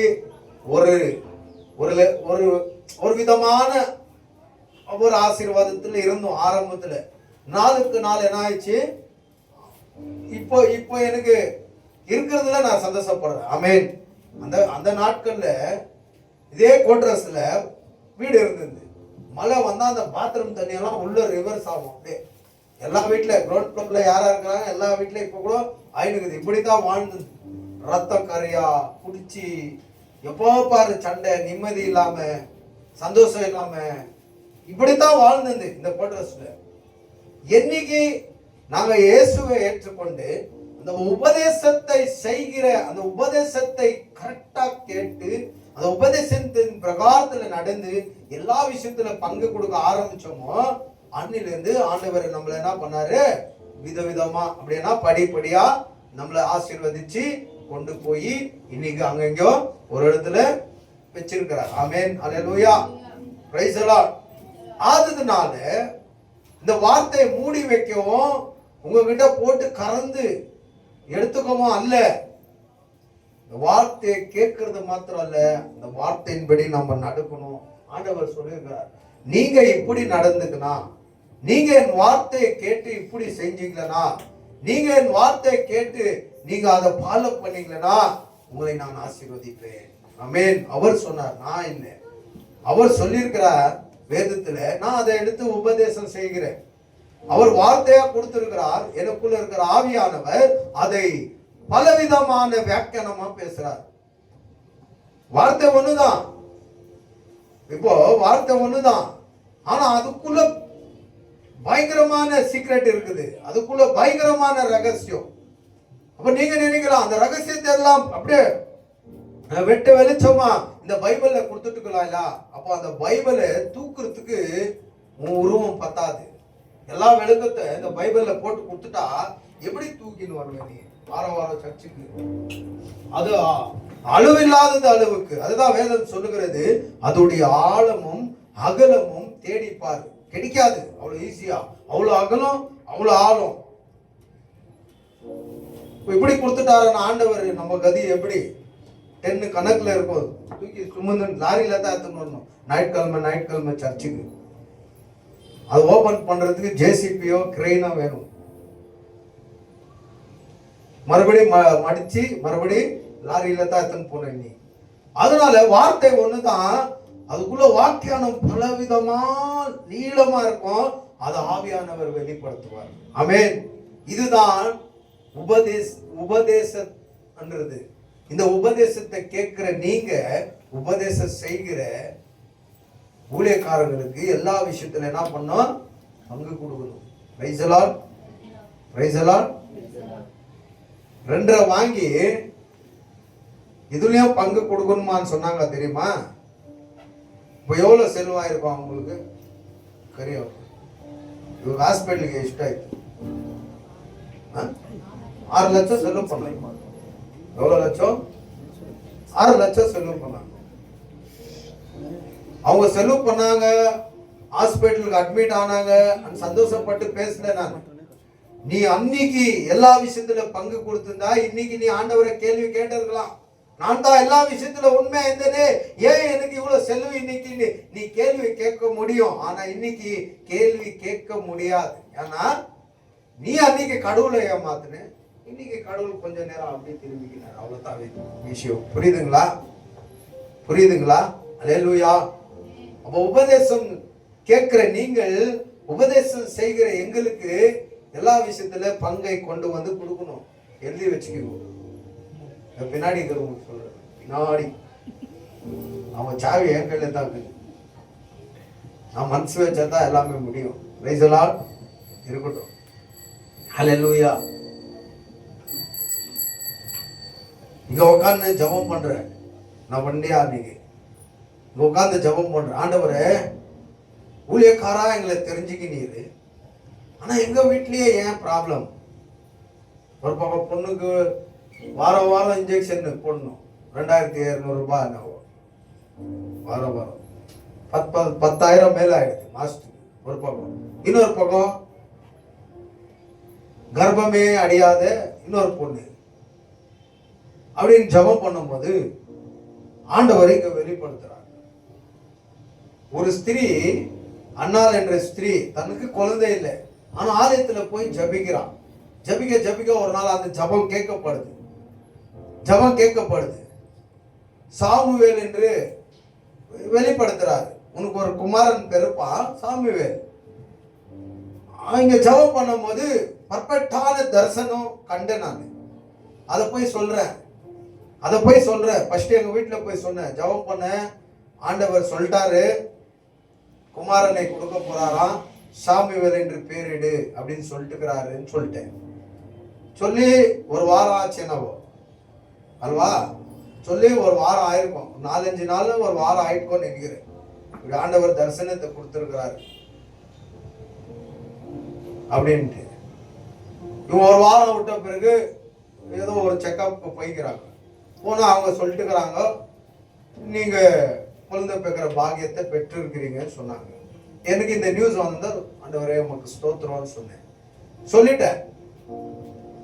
ஒரு ஒரு ஒரு விதமான ஒரு ஆசீர்வாதத்துல இருந்தோம் ஆரம்பத்துல. நாளுக்கு நாள் என்ன ஆயிடுச்சு, இப்போ இப்போ எனக்கு இருக்கிறதுல நான் சந்தோஷப்படுறேன். ஆமென். அந்த அந்த நாட்கள்ல இதே கோட்ரஸ்ல வீடு இருந்தது. மழை வந்தா அந்த பாத்ரூம் தண்ணியெல்லாம் உள்ள ரிவர்ஸ் ஆகும். அப்படியே எல்லா வீட்டுல கிரவுண்ட் ஃப்ளோர்ல யாரா இருக்கிறாங்க எல்லா வீட்லயும் இப்ப கூட ஆயினுக்குது. இப்படித்தான் வாழ்ந்தது. ரத்தம் கரையா குடிச்சு எப்போ பாரு சண்டை, நிம்மதி இல்லாம, சந்தோஷம் இல்லாம, இப்படித்தான் வாழ்ந்தது இந்த கோட்ரஸ்ல. என்னைக்கு நாங்க இயேசுவை ஏற்றுக்கொண்டு அந்த உபதேசத்தை செய்கிற, அந்த உபதேசத்தை கரெக்டா கேட்டு அந்த உபதேசத்தின் பிரகாரத்துல நடந்து எல்லா விஷயத்துல பங்கு கொடுக்க ஆரம்பிச்சோமோ, அன்னிலிருந்து ஆண்டவர் நம்மள என்ன பண்ணாரு, விதவிதமா அப்படின்னா படிப்படியா நம்மளை ஆசீர்வதிச்சு கொண்டு போய் இன்னைக்கு அங்கெங்கோ ஒரு இடத்துல வச்சிருக்கிறார். ஆமென். அல்லேலூயா. Praise the Lord. ஆததுனால இந்த வார்த்தையை மூடி வைக்கவும் உங்ககிட்ட போட்டு கறந்து எடுத்துக்கவும் அல்ல, இந்த வார்த்தையை கேட்கறது மாத்திரம் அல்ல, இந்த வார்த்தையின்படி நம்ம நடக்கணும். ஆண்டவர் சொல்லியிருக்கிறார், நீங்க இப்படி நடந்துக்கனா, நீங்க என் வார்த்தையை கேட்டு இப்படி செஞ்சீங்களா, நீங்க என் வார்த்தையை கேட்டு நீங்க அதை ஃபாலோ பண்ணீங்களா, உங்களை நான் ஆசீர்வதிப்பேன். ஆமென். அவர் சொன்னார், நான் இல்லை. அவர் சொல்லியிருக்கிறார் வேதத்துல, நான் அதை எடுத்து உபதேசம் செய்கிறேன். அவர் வார்த்தையா கொடுத்திருக்கிறார். எனக்குள்ள இருக்கிற ஆவியானவர் அதை பலவிதமான வியாக்கியானமா பேசுறார். வார்த்தை ஒண்ணுதான், இப்போ வார்த்தை ஒண்ணுதான், ஆனா அதுக்குள்ள பயங்கரமான சீக்ரெட் இருக்குது, அதுக்குள்ள பயங்கரமான ரகசியம். அப்ப நீங்க நினைக்கலாம் அந்த ரகசியத்தை எல்லாம் அப்படியே வெட்ட வெளிச்சமா இந்த பைபிள்ல கொடுத்துட்டுக்கலாம்ல. அப்போ அந்த பைபிளை தூக்குறதுக்கு உன் உருவம் பத்தாது. எல்லா விளக்கத்தை இந்த பைபிள்ல போட்டு கொடுத்துட்டா எப்படி தூக்கின்னு வருவேன் நீ வாரம் வாரம் சர்ச்சுக்கு? அது அளவில்லாதது அளவுக்கு. அதுதான் வேதம் சொல்லுகிறது, அதோடைய ஆழமும் அகலமும் தேடிப்பாரு, கிடைக்காது அவ்வளவு ஈஸியா. அவ்வளவு அகலம் அவ்வளவு ஆழம். இப்படி கொடுத்துட்டாருன்னு ஆண்டவர் நம்ம கதி எப்படி 10 கணக்குல இருக்கும். தூக்கி சுமந்து லாரியில தான் எடுத்துன்னு வரணும். ஞாயிற்றுக்கிழமை சர்ச்சுக்கு அது ஓபன் பண்றதுக்கு ஜேசிபியோ கிரெயினோ வேணும். மறுபடியும் மடிச்சு மறுபடியும் லாரியில தான் எடுத்துன்னு போனேன் நீ. அதனால வார்த்தை ஒண்ணுதான், அதுக்குள்ள வாக்கியானம் பலவிதமா நீளமா இருக்கும். அதை ஆவியானவர் வெளிப்படுத்துவார். ஆமென். இதுதான் உபதேசம்ன்றது. இந்த உபதேசத்தை கேட்கிற நீங்க, உபதேசம் செய்கிற ஊழியக்காரங்களுக்கு எல்லா விஷயத்துல என்ன பண்ணோம், பங்கு கொடுக்கணும். Price the Lord. Praise the Lord. 2 வாங்கி இதுலயும் பங்கு கொடுக்கணுமான்னு சொன்னாங்க தெரியுமா? இப்போ எவ்வளவு செலவாயிருக்கும் அவங்களுக்கு தெரியும். ஹாஸ்பிட்டலுக்கு இஷ்டம் ஆயிடுச்சு 6 லட்சம் செலவு பண்ணலாம். எவ்வளவு லட்சம்? 6 லட்சம் செலவு பண்ணாங்க. அவங்க செலவு பண்ணாங்க, ஹாஸ்பிட்டலுக்கு அட்மிட் ஆனாங்க. சந்தோஷப்பட்டு பேசல நான். நீ அன்னைக்கு எல்லா விஷயத்துல பங்கு கொடுத்திருந்தா இன்னைக்கு நீ ஆண்டவரை கேள்வி கேட்டிருக்கலாம். நான் தான் எல்லா விஷயத்துல உண்மையா இருந்தேனே, ஏன் எனக்கு இவ்வளவு செலவு இன்னைக்கு நீ கேள்வி கேட்க முடியும். ஆனா இன்னைக்கு கேள்வி கேட்க முடியாது. ஏன்னா நீ அன்னைக்கு கடவுளை ஏமாத்துன, இன்னைக்கு கடவுள் கொஞ்ச நேரம் அப்படியே திரும்பிக்கிறார். அவ்வளவுதான் விஷயம். புரியுதுங்களா? புரியுதுங்களா? அல்லேலூயா. அப்ப உபதேசம் கேட்கிற நீங்கள், உபதேசம் செய்கிற எங்களுக்கு எல்லா விஷயத்துல பங்கை கொண்டு வந்து கொடுக்கணும். எழுதி வச்சுக்கணும். பின்னாடி இருக்கிறவங்க சொல்றேன், பின்னாடி அவன் சாவி என் கையில தான் இருக்கு. நான் மனசு வச்சாதான் எல்லாமே முடியும். Price the Lord. இருக்கட்டும். ஹல்லேலூயா. இங்க உட்கார்ந்து ஜெபம் பண்றேன் நான். வண்டியா நீங்க இங்க உட்கார்ந்து ஜெபம் பண்றேன். ஆண்டவரே, ஊழியக்காரா எங்களை தெரிஞ்சுக்கினீரு, ஆனா எங்க வீட்லயே ஏன் ப்ராப்ளம்? ஒரு பக்கம் பொண்ணுக்கு வாரம் வாரம் இன்ஜெக்ஷன் போடணும், 2700 ரூபாய் வாரம் வாரம் 10,000 மேல ஆயிடுது மாசத்துக்கு. ஒரு பக்கம். இன்னொரு பக்கம் கர்ப்பமே அடியாத இன்னொரு பொண்ணு அப்படின்னு ஜெபம் பண்ணும்போது ஆண்டவரை இங்க வெளிப்படுத்துறாங்க. ஒரு ஸ்திரீ, அன்னாள் என்ற ஸ்திரீ, தனக்கு குழந்தை இல்லை, ஆனா ஆலயத்துல போய் ஜபிக்கிறான். ஜபிக்க ஜபிக்க ஒரு நாள் அந்த ஜபம் கேட்கப்படுது. ஜபம் கேட்கப்படுது. சாமுவேல் என்று வெளிப்படுத்துறாரு. உனக்கு ஒரு குமாரன் பிறப்பான், சாமுவேல். இங்க ஜபம் பண்ணும் போது பர்ஃபெக்டான தரிசனம் கண்டேன். நான் அதை போய் சொல்றேன். ஃபர்ஸ்ட் எங்க வீட்டுல போய் சொன்னேன். ஜபம் பண்ண ஆண்டவர் சொல்லிட்டாரு, குமாரனை கொடுக்க போறாராம், சாமுவேல் என்று பேரிடு அப்படின்னு சொல்லிட்டுக்கிறாருன்னு சொல்லிட்டேன். சொல்லி ஒரு வாரம் ஆச்சு என்னவோ அல்வா, சொல்லி ஒரு வாரம் ஆயிருக்கும், 4-5 நாள் ஒரு வாரம் ஆயிருக்கும்னு நினைக்கிறேன். இப்படி ஆண்டவர் தரிசனத்தை கொடுத்திருக்கிறாரு அப்படின்ட்டு. இவங்க ஒரு வாரம் விட்ட பிறகு ஏதோ ஒரு செக்அப் போய்க்கிறாங்க. போனா அவங்க சொல்லிட்டுக்கிறாங்க, நீங்க குழந்தை பெக்கிற பாக்கியத்தை பெற்றிருக்கிறீங்கன்னு சொன்னாங்க. எனக்கு இந்த நியூஸ் வந்தா ஆண்டவரே உமக்கு ஸ்தோத்திரம்னு சொன்னேன். சொல்லிட்டேன்,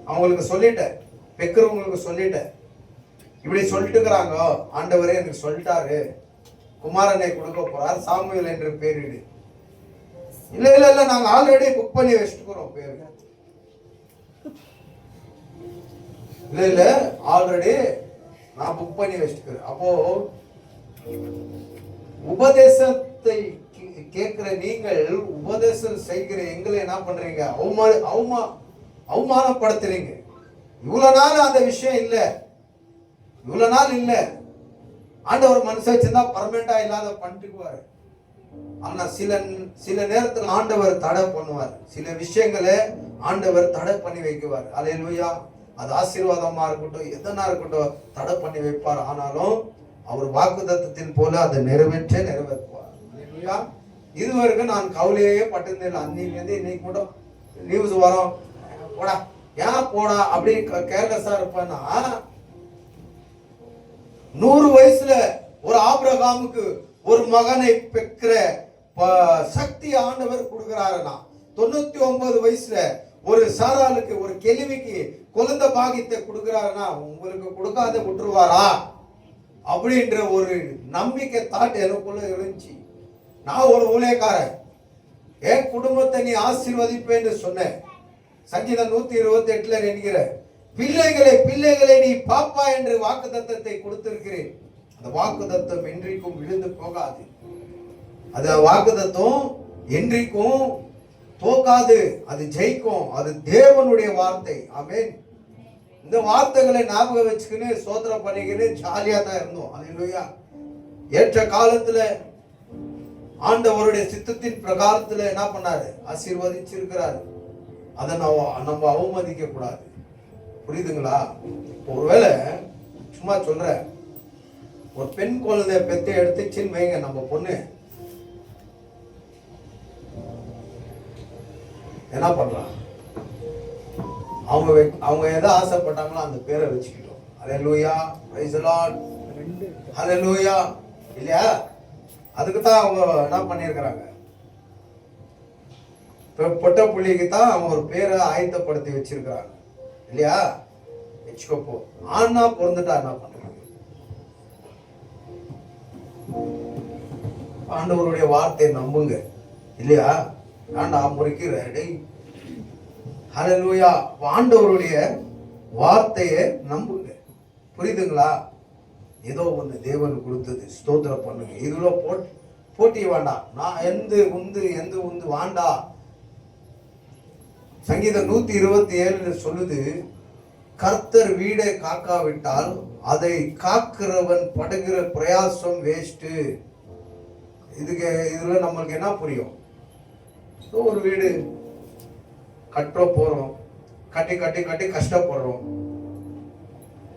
அவங்களுக்கு சொல்லிட்டேன், பெக்கிறவங்களுக்கு சொல்லிட்டேன். இப்படி சொல்லிட்டுக்கிறாங்க, ஆண்டவரே எனக்கு சொல்லிட்டாரு, குமாரனை கொடுக்க போறார், சாமுவேல் என்று பேரிடு. இல்ல இல்ல இல்ல, நாங்க ஆல்ரெடி புக் பண்ணி வச்சுக்கிறோம் பேரு. இல்ல இல்ல, ஆல்ரெடி நான் புக் பண்ணி வச்சுக்கிறேன். அப்போ உபதேசத்தை கேட்கிற நீங்கள், உபதேசம் செய்கிற எங்களை என்ன பண்றீங்க? அவமானப்படுத்துறீங்க. இவ்வளவு நாள் அந்த விஷயம் இல்ல, இவ்வளவு நாள் இல்ல. ஆண்டவர் மனசு வச்சிருந்தா பர்மனண்டா இல்லாத பண்ணிட்டுக்குவாரு. ஆனா சில நேரத்தில் ஆண்டவர் தடை பண்ணுவார். சில விஷயங்களை ஆண்டவர் தடை பண்ணி வைக்குவார். அல்லேலூயா. அது ஆசீர்வாதமா இருக்கட்டும், எதனா இருக்கட்டும், தடை பண்ணி வைப்பார். ஆனாலும் அவர் வாக்குத்தத்தத்தின் போல அதை நிறைவேற்றுவார். அல்லேலூயா. இதுவரைக்கும் நான் கவலையே பட்டிருந்தேன். அன்னைக்கு இன்னைக்கு கூட நியூஸ் வரும், போடா ஏன் போடா அப்படி கேர்லெஸ்ஸா இருப்பேன்னா, 100 வயசுல ஒரு ஆபிரகாமுக்கு ஒரு மகனை பெற்ற சக்தி ஆண்டவர் கொடுக்கிறாருன்னா, 99 வயசுல ஒரு சாராளுக்கு, ஒரு கேள்விக்கு குழந்தை பாகியத்தை கொடுக்கிறாருன்னா, உங்களுக்கு கொடுக்காத விட்டுருவாரா அப்படின்ற ஒரு நம்பிக்கை தாட் எனக்குள்ள இருந்துச்சு. நான் ஒரு ஊழியக்காரன், என் குடும்பத்தை நீ ஆசீர்வதிப்பேன்னு சொன்னேன். சங்கீதம் 128 என்கிற பிள்ளைகளை நீ பாப்பா என்று வாக்குத்தத்தத்தை கொடுத்திருக்கிறேன். அந்த வாக்குத்தத்தம் என்றைக்கும் விழுந்து போகாது. அது வாக்குத்தத்தம் என்றைக்கும் தோக்காது, அது ஜெயிக்கும். அது தேவனுடைய வார்த்தை. ஆமென். இந்த வார்த்தைகளை ஞாபகம் வச்சுக்கின்னு சோதனை பண்ணிக்கின்னு ஜாலியா தான் இருந்தோம். அல்லேலூயா. ஏற்ற காலத்துல ஆண்டவருடைய சித்தத்தின் பிரகாரத்துல என்ன பண்ணாரு? ஆசீர்வதிச்சிருக்கிறாரு. அதை நம்ம அவமதிக்க கூடாது. புரியுதுங்களா? ஒருவேளை சும்மா சொல்றேன், ஒரு பெண் குழந்தை பெத்தை எடுத்துச்சின்னு வைங்க, நம்ம பொண்ணு என்ன பண்றான்? அவங்க எதை ஆசைப்பட்டாங்களோ அந்த பேரை வச்சுக்கிட்டோம். அல்லேலூயா, பிரைஸ் தி லார்ட், அல்லேலூயா. இல்லையா? அதுக்கு தான் அவங்க என்ன பண்ணியிருக்கிறாங்க, பொட்ட புள்ளிக்கு தான் அவங்க ஒரு பேரை ஆயத்தப்படுத்தி வச்சிருக்கிறாங்க. இல்லையா? வச்சுக்கோ. ஆனா பிறந்துட்டா என்ன பண்றாங்க? ஆண்டவருடைய வார்த்தையை நம்புங்க. இல்லையா? ஆண்டா முறைக்கு ரெடி. ஹல்லேலூயா. ஆண்டவருடைய வார்த்தையை நம்புங்க. புரியுதுங்களா? ஏதோ ஒண்ணு தேவன் கொடுத்தது, ஸ்தோத்திரம் பண்ணுங்க. இதுல போட்டி வேண்டாம். நான் எந்த உந்து வாண்டா. சங்கீதம் 127 சொல்லுது, கர்த்தர் வீடை காக்காவிட்டால் அதை காக்கிறவன் படுகிற பிரயாசம் வேஸ்ட். இதுல நம்மளுக்கு என்ன புரியும்? ஒரு வீடு கட்ட போறோம், கட்டி கட்டி கட்டி கஷ்டப்படுறோம்,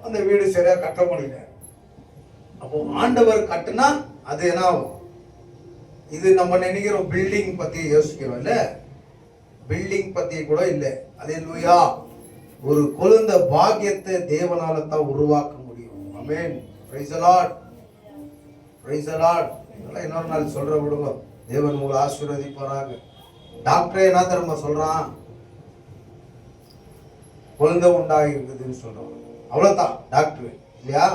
அந்த வீடு சரியா கட்ட முடியல. அப்போ ஆண்டவர் கட்டுனா அது என்ன ஆகும்? இது நம்ம நினைக்கிறோம் பில்டிங் பத்தி யோசிக்கிறோம்ல, பில்டிங் பத்தி கூட இல்லை. அல்லேலூயா. ஒரு குழந்தை பாக்கியத்தை தேவனால தான் உருவாக்க முடியும். ஆமென். Praise the Lord, praise the Lord. இதெல்லாம் இன்னொரு நாள் சொல்ற விடுங்க. தேவன் உங்களை ஆசீர்வதிப்பாராக. டாக்டரே என்ன தெரியுமா சொல்றான்? குழந்தை உண்டாயிருக்குதுன்னு சொல்றோம். அவ்வளவுதான் டாக்டர் இல்லையா?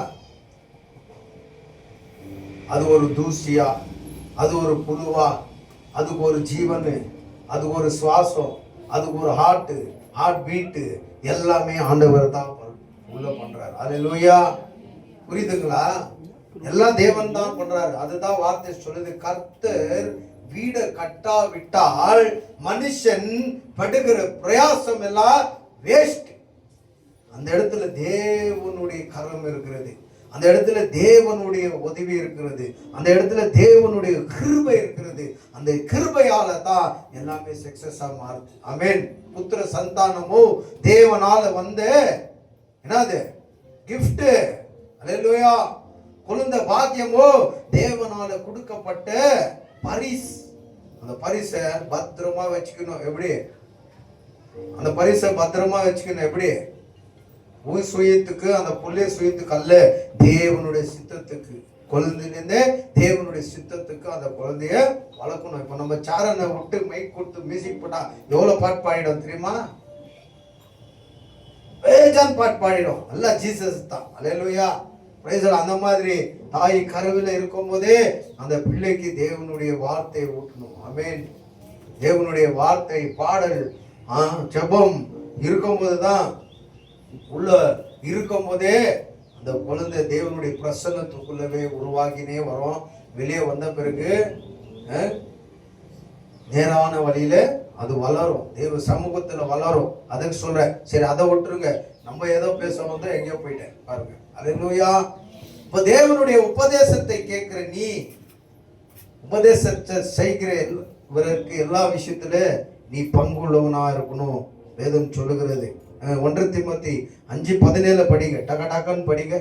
அது ஒரு தூசியா, அது ஒரு புழுவா, அதுக்கு ஒரு ஜீவன், அதுக்கு ஒரு சுவாசம், அதுக்கு ஒரு ஹார்ட் பீட்டு, எல்லாமே ஆண்டவர் தான் உள்ள பண்றாரு. அல்லேலூயா. புரியுதுங்களா? எல்லாம் தேவன் தான் பண்றாரு. அதுதான் வார்த்தை சொல்லுது, கர்த்தர் வீட கட்டாவிட்டால் மனுஷன் படுகிற பிரயாசம் எல்லாம் வேஸ்ட். அந்த இடத்துல தேவனுடைய கரம் இருக்கிறது, அந்த இடத்துல தேவனுடைய உதவி இருக்கிறது, அந்த இடத்துல தேவனுடைய கிருபை இருக்கிறது. அந்த கிருபையால தான் எல்லாமே சக்சஸா மாறுது. ஆமென். புத்திர சந்தானமோ தேவனால வந்த என்னது கிஃப்ட். அல்லேலூயா. குழந்தை பாக்கியமோ தேவனால கொடுக்கப்பட்ட பரிசு. அந்த பரிசை பத்திரமா வச்சுக்கணும். எப்படி அந்த பரிசை பத்திரமா வச்சுக்கணும்? எப்படி? உன் சுயத்துக்கு, அந்த புள்ளைய சுயத்துக்கு அல்ல, தேவனுடைய சித்தத்துக்கு. குழந்தையிலேருந்தே தேவனுடைய சித்தத்துக்கு அந்த குழந்தைய வளர்க்கணும். இப்ப நம்ம சாரனை விட்டு மைக் கொடுத்து மியூசிக் போட்டா எவ்வளவு பாட்டு பாடிடும் தெரியுமா? பேஜான் பாட்டு பாடிடும். அல்ல ஜீசஸ் தான். அல்லேலூயா. அந்த மாதிரி தாய் கருவில இருக்கும் போதே அந்த பிள்ளைக்கு தேவனுடைய வார்த்தையை ஊட்டணும். ஆமென். தேவனுடைய வார்த்தை, பாடல், ஜெபம் இருக்கும் போதுதான், உள்ள இருக்கும் போதே அந்த குழந்தை தேவனுடைய பிரசன்னத்துக்குள்ளவே உருவாகினே வரும். வெளியே வந்த பிறகு நேரான வழியில அது வளரும், தேவ சமூகத்துல வளரும். அதுக்கு சொல்றேன். சரி, அதை விட்டுருங்க, நம்ம ஏதோ பேச வந்து எங்கேயோ போயிட்டேன் பாருங்க. அல்லேலூயா. இப்ப தேவனுடைய உபதேசத்தை கேட்கிற நீ, உபதேசத்தை செய்கிற இவருக்கு எல்லா விஷயத்துல நீ பங்குள்ளவனா இருக்கணும். வேதம் சொல்லுகிறது. 1 தீமோத்தி 5:17 படிங்க. டக டகன்னு படிங்க.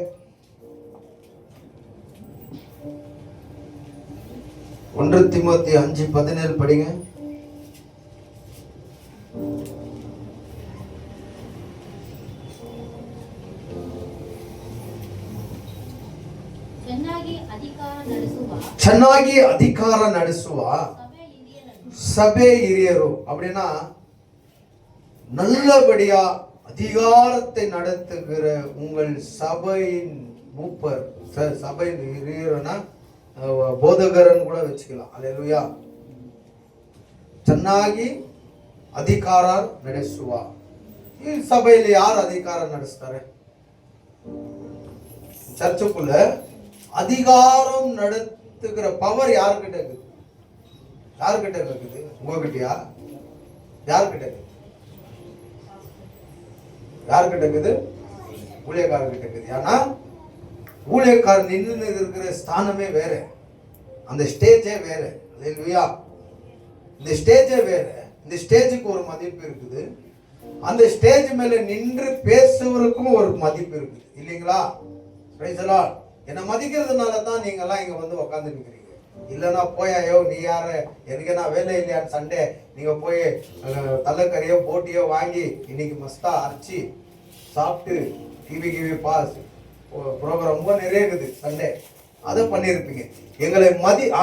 1 தீமோத்தி 5:17 படிங்க. ಚೆನ್ನಾಗಿ ಅಧಿಕಾರ ನಡೆಸುವ ಸಭೆ ಹಿರಿಯರು. அப்படின்னா நல்லபடியா அதிகாரத்தை நடத்துகிற உங்கள் சபையின் மூப்பர், சபையின் ಹಿರಿಯರನ್ನ ಬೋಧಕರನ್ನು ಕೂಡ வச்சுக்கலாம். அல்லேலூயா. ಚೆನ್ನಾಗಿ ಅಧಿಕಾರ ನಡೆಸುವ. ಈ ಸಭೆಯಲ್ಲಿ ಯಾರು ಅಧಿಕಾರ ನಡೆಸ್ತಾರೆ? சர்ச்சுக்குள்ள அதிகாரம் நடத்துகிற பவர் யாருக்கிட்ட இருக்குது? யாருக்கிட்ட இருக்குது? உங்ககிட்டயா? யாருக்கிட்ட இருக்குது? யாருக்கிட்ட இருக்குது? ஊழியக்காரர்கிட்ட இருக்குது. ஏன்னா ஊழியக்காரர் நின்று இருக்கிற ஸ்தானமே வேற, அந்த ஸ்டேஜே வேற. அல்லேலூயா. இந்த ஸ்டேஜே வேற. இந்த ஸ்டேஜுக்கு ஒரு மதிப்பு இருக்குது, அந்த ஸ்டேஜ் மேல நின்று பேசுவதற்கும் ஒரு மதிப்பு இருக்குது. இல்லைங்களா? Price the Lord. என்ன மதிக்கிறதுனால தான் நீங்க எல்லாம் இங்க வந்து உட்கார்ந்து நிக்கிறீங்க. இல்லைன்னா போயாயோ நீ யாரு, எனக்கு என்ன வேலை இல்லையான்னு சண்டே நீங்க போய் தலைக்கறியோ போட்டியோ வாங்கி இன்னைக்கு மஸ்தா அரைச்சி சாப்பிட்டு டிவி பாஸ் ப்ரோக்ராம் ரொம்ப நிறைய இருக்குது சண்டே, அதை பண்ணியிருப்பீங்க. எங்களை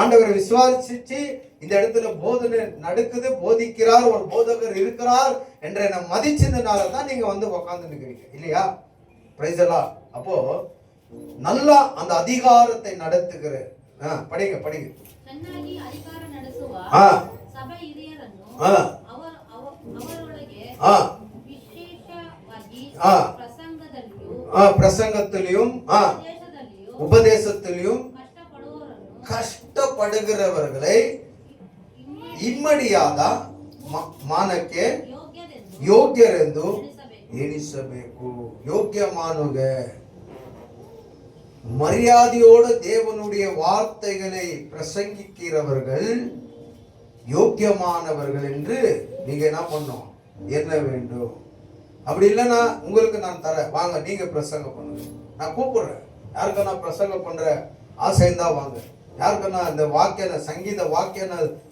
ஆண்டவரை விசுவாசிச்சு இந்த இடத்துல போதனை நடக்குது, போதிக்கிறார், ஒரு போதகர் இருக்கிறார் என்ற என்ன மதிச்சதுனால தான் நீங்க வந்து உட்கார்ந்து நிக்கிறீங்க. இல்லையா? Price the Lord. அப்போ நல்லா அந்த அதிகாரத்தை நடத்துகிற படிங்க படிங்க. ಚೆನ್ನಾಗಿ ಅಧಿಕಾರ ನಡೆಸುವ ಸಭೆ ಹಿರಿಯರನ್ನು ಅವರೊಳಗೆ ವಿಶೇಷವಾಗಿ பிரசங்கத்திலும் உபதேசத்திலும் ಕಷ್ಟಪಡುகிறவர்களை ಇಮ್ಮಡಿಯಾದ ಮಾನಕ್ಕೆ ಯೋಗ್ಯರೆಂದು ಎಣಿಸಬೇಕು. ಯೋಗ್ಯಮಾನುಗೆ மரியாதையோடு தேவனுடைய வார்த்தைகளை பிரசங்கிக்கிறவர்கள் யோக்கியமானவர்கள் என்று நீங்க என்ன பண்ணணும்? என்ன வேண்டும்? அப்படி இல்லைன்னா உங்களுக்கு நான் தரேன், வாங்க நீங்க பிரசங்கம் பண்ணுங்க. நான் கூப்பிடுறேன். யாருக்கு நான் பிரசங்கம் பண்ற ஆசைந்தா வாங்க. யாருக்கு நான் இந்த வாக்கிய சங்கீத வாக்கிய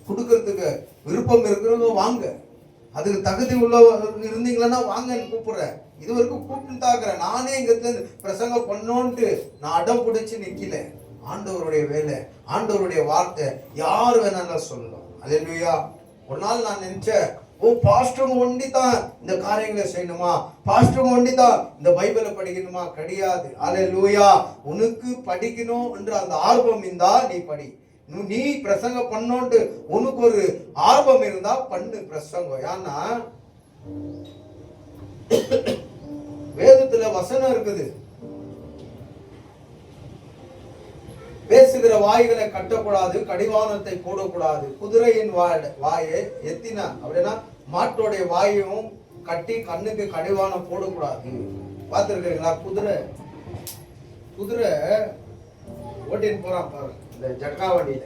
கொடுக்கறதுக்கு விருப்பம் இருக்கிறவங்க வாங்க. அதுக்கு தகுதி உள்ள இருந்தீங்களன்னா வாங்கன்னு கூப்பிடுறேன். இது வரைக்கும் கூப்பிட்டு தாக்குறேன். நானே இங்க பிரசங்கம் பண்ணோன்ட்டு நான் அடம் பிடிச்சு நிக்கல. ஆண்டவருடைய வேலை, ஆண்டவருடைய வார்த்தை யார் வேணாலும் சொல்லலாம். அல்லேலூயா. ஒரு நாள் நான் நினைச்சேன், ஓ பாஸ்டர் ஒண்டி தான் இந்த காரியங்களை செய்யணுமா, பாஸ்டர் ஒண்டி தான் இந்த பைபிளை படிக்கணுமா? கிடையாது. அல்லேலூயா. உனக்கு படிக்கணும் என்ற அந்த ஆர்வம் இருந்தா நீ படி. நீ பிரசங்கம் பண்ணோன்ட்டு உனக்கு ஒரு ஆர்வம் இருந்தா பண்ணு பிரசங்கம். ஏன்னா வேதத்துல வசனம் இருக்குது, பேசுகிற வாய்களை கட்டக்கூடாது, கடிவாளத்தை போடக்கூடாது, குதிரையின் வாயை எத்தினா அப்படின்னா மாட்டோடைய வாயும் கட்டி கண்ணுக்கு கடிவாளம் போடக்கூடாது. பார்த்துருக்கீங்களா? குதிரை ஓட்டின்னு போறான் பாரு இந்த ஜட்கா வண்டியில,